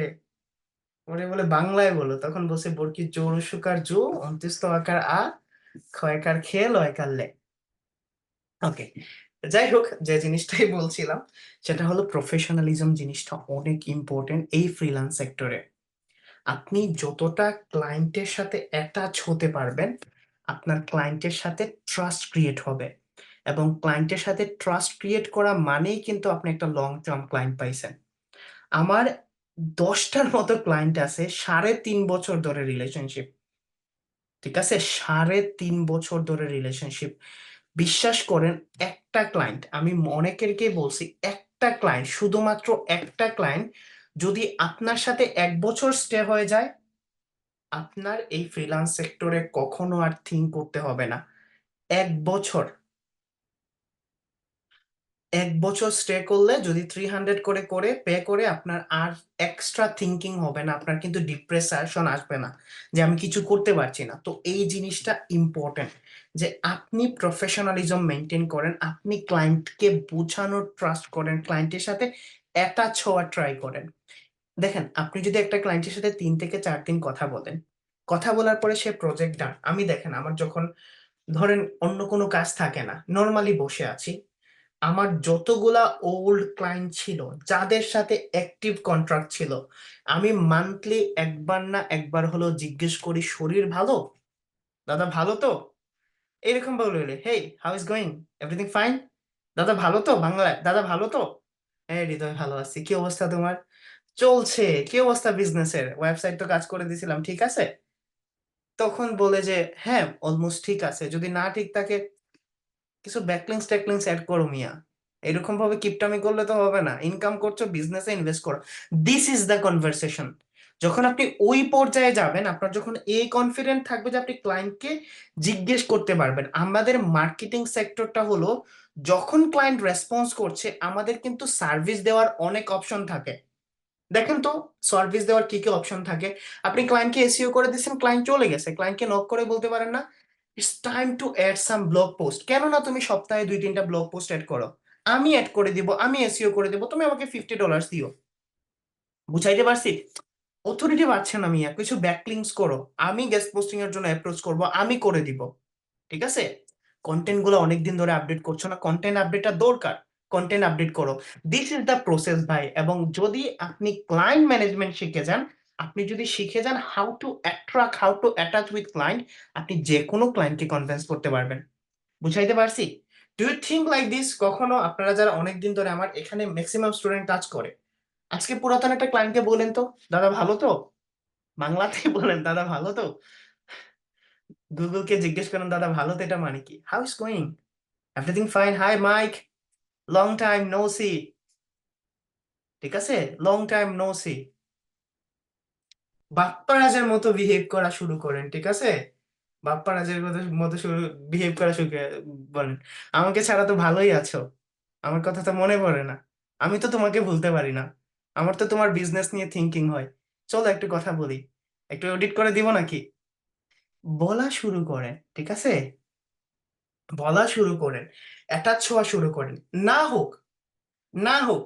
ওরে বলে বাংলায় বলো, তখন বসে বর্কি জোর সুকার জো, অন্ত্যেষ্ঠ আকার আ, ক্ষয়কার খেয়ে লয়কার লে। ওকে, যাই হোক, যে জিনিসটাই বলছিলাম সেটা হলো প্রফেশনালিজম জিনিসটা অনেক ইম্পর্টেন্ট এই ফ্রিল্যান্স সেক্টরে। আপনি যতটা ক্লায়েন্টের সাথে অ্যাটাচ হতে পারবেন, আপনার ক্লায়েন্টের সাথে ট্রাস্ট ক্রিয়েট হবে, এবং ক্লায়েন্টের সাথে ট্রাস্ট ক্রিয়েট করা মানেই কিন্তু আপনি একটা লং টার্ম ক্লায়েন্ট পাইছেন। আমার 10টার মতো ক্লায়েন্ট আছে 3.5 বছর ধরে রিলেশনশিপ, ঠিক আছে? 3.5 বছর ধরে রিলেশনশিপ। বিশ্বাস করেন, একটা ক্লায়েন্ট, আমি অনেকেরকে বলছি, একটা ক্লায়েন্ট, শুধুমাত্র একটা ক্লায়েন্ট যদি আপনার সাথে 1 বছর স্টে হয়ে যায়, আপনার এই ফ্রিল্যান্স সেক্টরে কখনো আর থিঙ্ক করতে হবে না। 1 বছর, 1 বছর স্টে করলে যদি 300 করে করে পে করে, আপনার আর এক্সট্রা থিঙ্কিং হবে না, আপনার কিন্তু ডিপ্রেশন আসবে না যে আমি কিছু করতে পারছি না। তো এই জিনিসটা ইম্পর্টেন্ট যে আপনি প্রফেশনালিজম মেনটেন করেন, আপনি ক্লায়েন্টকে বোঝানোর ট্রাস্ট করেন, ক্লায়েন্টের সাথে অ্যাটাচ হওয়ার ট্রাই করেন। দেখেন, আপনি যদি একটা ক্লায়েন্টের সাথে 3 থেকে 4 দিন কথা বলেন, কথা বলার পরে সে প্রজেক্ট ডান, আমি দেখেন আমার যখন ধরেন অন্য কোনো কাজ থাকে না, নর্মালি বসে আছি, আমার যতগুলা ওল্ড ক্লায়েন্ট ছিল যাদের সাথে অ্যাক্টিভ কন্ট্রাক্ট ছিল, আমি মান্থলি একবার না একবার হলো জিজ্ঞেস করি, শরীর ভালো? দাদা ভালো তো? এরকম বললে, hey how is going, everything fine? দাদা ভালো তো? বাংলায়, দাদা ভালো তো? হ্যাঁ হৃদয় ভালো আছি, কি অবস্থা তোমার? চলছে। কি অবস্থা বিজনেসের? ওয়েবসাইট তো কাজ করে দিছিলাম, ঠিক আছে? তখন বলে যে হ্যাঁ অলমোস্ট ঠিক আছে, যদি না ঠিক থাকে কিছু ব্যাকলিংস ট্যাকলিংস অ্যাড করো মিয়া। এরকম ভাবে কিপটামি করলে তো হবে না, ইনকাম করছো, বিজনেসে ইনভেস্ট করো। This is the conversation. যখন আপনি ওই পর্যায়ে যাবেন, আপনার যখন এই কনফিডেন্ট থাকবে যে আপনি ক্লায়েন্টকে জিজ্ঞেস করতে পারবেন। আমাদের মার্কেটিং সেক্টরটা হলো, যখন ক্লায়েন্ট রেসপন্স করছে আমাদের কিন্তু সার্ভিস দেওয়ার অনেক অপশন থাকে। দেখেন তো, সার্ভিস দেওয়ার কি কি অপশন থাকে। আপনি ক্লায়েন্টকে এসইও করে দিচ্ছেন, ক্লায়েন্ট চলে গেছে, ক্লায়েন্টকে নক করে বলতে পারেন না it's time to add some blog post, কেন না তুমি সপ্তাহে 2-3টা ব্লগ পোস্ট অ্যাড করো, আমি অ্যাড করে দিব, আমি এসইও করে দেবো, তুমি আমাকে $50 দিও। বুঝাইতে পারছি? অথরিটি পাচ্ছে না মিয়া, কিছু ব্যাকলিংস করো, আমি গেস্ট পোস্টিং এর জন্য অ্যাপ্রোচ করব, আমি করে দিব, ঠিক আছে? কন্টেন্ট গুলো অনেকদিন ধরে আপডেট করছো না, কন্টেন্ট আপডেটটা দরকার, কন্টেন্ট আপডেট করো। দিস ইজ দ্য প্রসেস ভাই। এবং যদি আপনি ক্লায়েন্ট ম্যানেজমেন্ট শিখে যান, আপনি যদি শিখে যান how to attract, how to attach with client, আপনি যে কোনো ক্লায়েন্টকে কনভিন্স করতে পারবেন। বুঝাইতে পারছি? Do you think like this? কখনো আপনারা যারা অনেকদিন ধরে, আমার এখানে ম্যাক্সিমাম স্টুডেন্ট কাজ করে, আজকে পুরাতন একটা ক্লায়েন্টকে বলেন তো দাদা ভালো তো, বাংলাতেই বলেন দাদা ভালো তো, গুগলকে জিজ্ঞেস করেন দাদা ভালো তো, এটা মানে কি, how is going, everything fine, hi Mike, long time no see, ঠিক আছে, লং টাইম নো সি। বাপ্পারাজের মতো বিহেভ করা শুরু করেন, ঠিক আছে, বাপ্পারাজের মতো মতো শুরু বিহেভ করা শুরু বলেন, আমাকে ছাড়া তো ভালোই আছো, আমার কথা তো মনে পড়ে না, আমি তো তোমাকে ভুলতে পারি না, আমার তো তোমার বিজনেস নিয়ে থিঙ্কিং হয়, চলো একটু কথা বলি, একটু এডিট করে দিব নাকি, বলা শুরু করেন, ঠিক আছে, বলা শুরু করেন, অ্যাটাচ হওয়া শুরু করেন, না হোক, না হোক,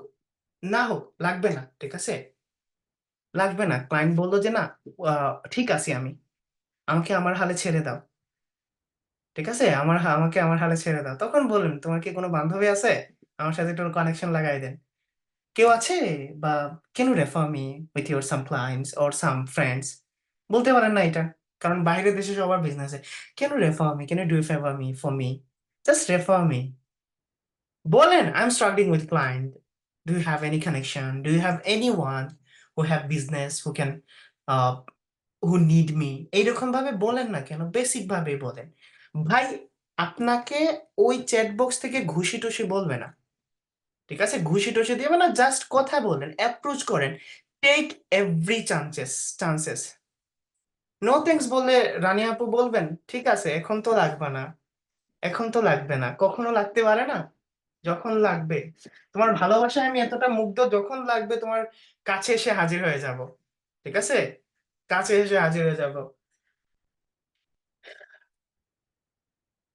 না হোক, লাগবে না, ঠিক আছে, লাগবে না, ক্লায়েন্ট বললো যে না, ঠিক আছে, আমি, আমাকে আমার হালে ছেড়ে দাও, ঠিক আছে, আমাকে আমার হালে ছেড়ে দাও, তখন বললেন তোমার কি কোনো বান্ধবী আছে, আমার সাথে একটু কানেকশন লাগাই দেন, কেউ আছে, বা can you refer me with your some clients or some friends, বলতে পারেন না এটা, কারণ বাইরের দেশে সবার business, can you refer me, can you do favour me for me, just refer me, বলেন I am struggling with client, do you have any connection, do you have any one who have business who can, who need me, এইরকম ভাবে বলেন না কেন, বেসিক ভাবে বলেন, ভাই, আপনাকে ওই চ্যাট বক্স থেকে ঘুষি টুসি বলবে না, ঠিক আছে, ঘুষি টুসি দিবে না, জাস্ট কথা বলেন, অ্যাপ্রোচ করেন, take every chances, chances, no thanks বললে রানী আপু বলবেন ঠিক আছে এখন তো লাগবে না, এখন তো লাগবে না, কখনো লাগতে পারে না, যখন লাগবে, তোমার ভালোবাসায় আমি এতটা মুগ্ধ, যখন লাগবে তোমার কাছে এসে হাজির হয়ে যাব, ঠিক আছে, কাছে এসে হাজির হয়ে যাব,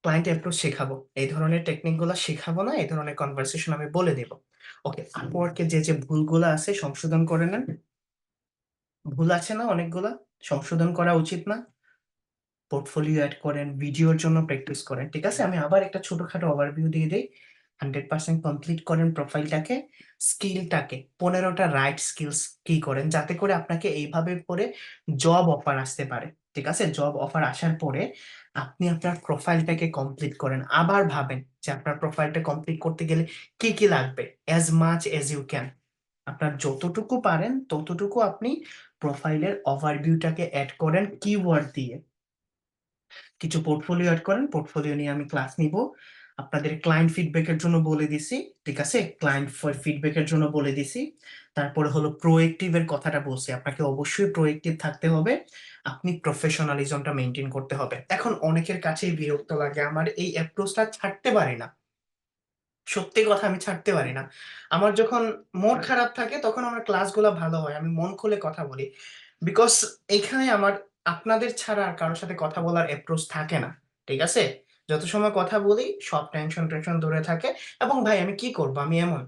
ক্লায়েন্ট অ্যাপ্রোচ শেখাবো, এই ধরনের টেকনিক গুলো শেখাবো না, এই ধরনের কনভারসেশন আমি বলে দেবো, ওকে, আপওয়ার্কে যে যে ভুলগুলো আছে সংশোধন করে নেন, ভুল আছে না অনেকগুলা, সংশোধন করা উচিত না, পোর্টফোলিও অ্যাড করেন, ভিডিওর জন্য প্র্যাকটিস করেন, ঠিক আছে, আমি আবার একটা ছোটখাটো ওভারভিউ দিয়ে দিই, 100% কমপ্লিট করেন প্রোফাইলটাকে, স্কিলটাকে 15টা রাইট স্কিলস কি করেন, যাতে করে আপনাকে এইভাবে করে জব অফার আসতে পারে, ঠিক আছে, জব অফার আসার পরে আপনি আপনার প্রোফাইলটাকে কমপ্লিট করেন, আবার ভাবেন যে আপনার প্রোফাইলটা কমপ্লিট করতে গেলে কি কি লাগবে, as much as you can, আপনার যতটুকু পারেন ততটুকু আপনি প্রোফাইলের ওভারভিউটাকে অ্যাড করেন কিওয়ার্ড দিয়ে, কিছু পোর্টফোলিও অ্যাড করেন, পোর্টফোলিও নিয়ে আমি ক্লাস নিব, আপনাদের ক্লায়েন্ট ফিডব্যাকের জন্য বলে দিছি, ঠিক আছে, ক্লায়েন্ট ফিডব্যাকের জন্য বলে দিছি, তারপরে হলো প্রোয়েক্টিভের কথাটা বলছি, আপনাকে অবশ্যই প্রোয়েক্টিভ থাকতে হবে, আপনি প্রফেশনালিজমটা মেনটেন করতে হবে, এখন অনেকের কাছেই বিরক্ত লাগে, আমার এই অ্যাপ্রোচটা ছাড়তে পারি না, সত্যি কথা আমি ছাড়তে পারি না, আমার যখন মন খারাপ থাকে তখন আমার ক্লাসগুলো ভালো হয়, আমি মন খুলে কথা বলি, বিকজ এখানে আমার আপনাদের ছাড়া আর কারোর সাথে কথা বলার অ্যাপ্রোচ থাকে না, ঠিক আছে, যত সময় কথা বলি সব টেনশন টেনশন দূরে থাকে, এবং ভাই আমি কি করব, আমি এমন,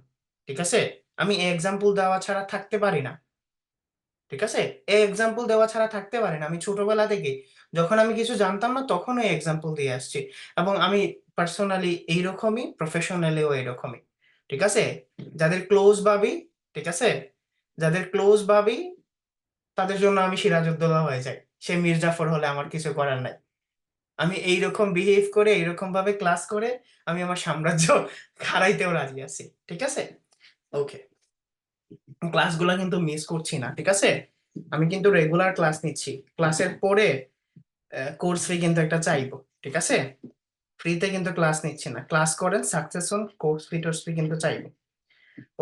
ঠিক আছে, আমি এক্সাম্পল দেওয়া ছাড়া থাকতে পারি না, ঠিক আছে, এই এক্সাম্পল দেওয়া ছাড়া থাকতে পারি না, আমি ছোটবেলা থেকে যখন আমি কিছু জানতাম না তখন ওই এক্সাম্পল দিয়ে আসছি, এবং আমি পার্সোনালি এইরকমই, প্রফেশনালিও এইরকমই, ঠিক আছে, যাদের ক্লোজ ভাবি, ঠিক আছে, যাদের ক্লোজ ভাবি তাদের জন্য আমি সিরাজউদ্দৌলা হয়ে যাই, সে মির্জাফর হলে আমার কিছু করার নাই, আমি এইরকম বিহেভ করে এইরকম ভাবে ক্লাস করে আমি আমার সাম্রাজ্য হারাইতেও রাজি আছি, ঠিক আছে, ওকে, ক্লাসগুলো কিন্তু মিস করছি না, ঠিক আছে, আমি কিন্তু রেগুলার ক্লাস নিচ্ছি, ক্লাসের পরে কোর্স ফি কিন্তু একটা চাইবো, ঠিক আছে, ফ্রিতে কিন্তু ক্লাস নিচ্ছি না, ক্লাস করেন সাকসেস হন, কোর্স ফি টোর্স ফি কিন্তু চাইবো,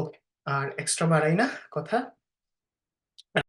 ওকে, আর এক্সট্রা বাড়াই না কথা,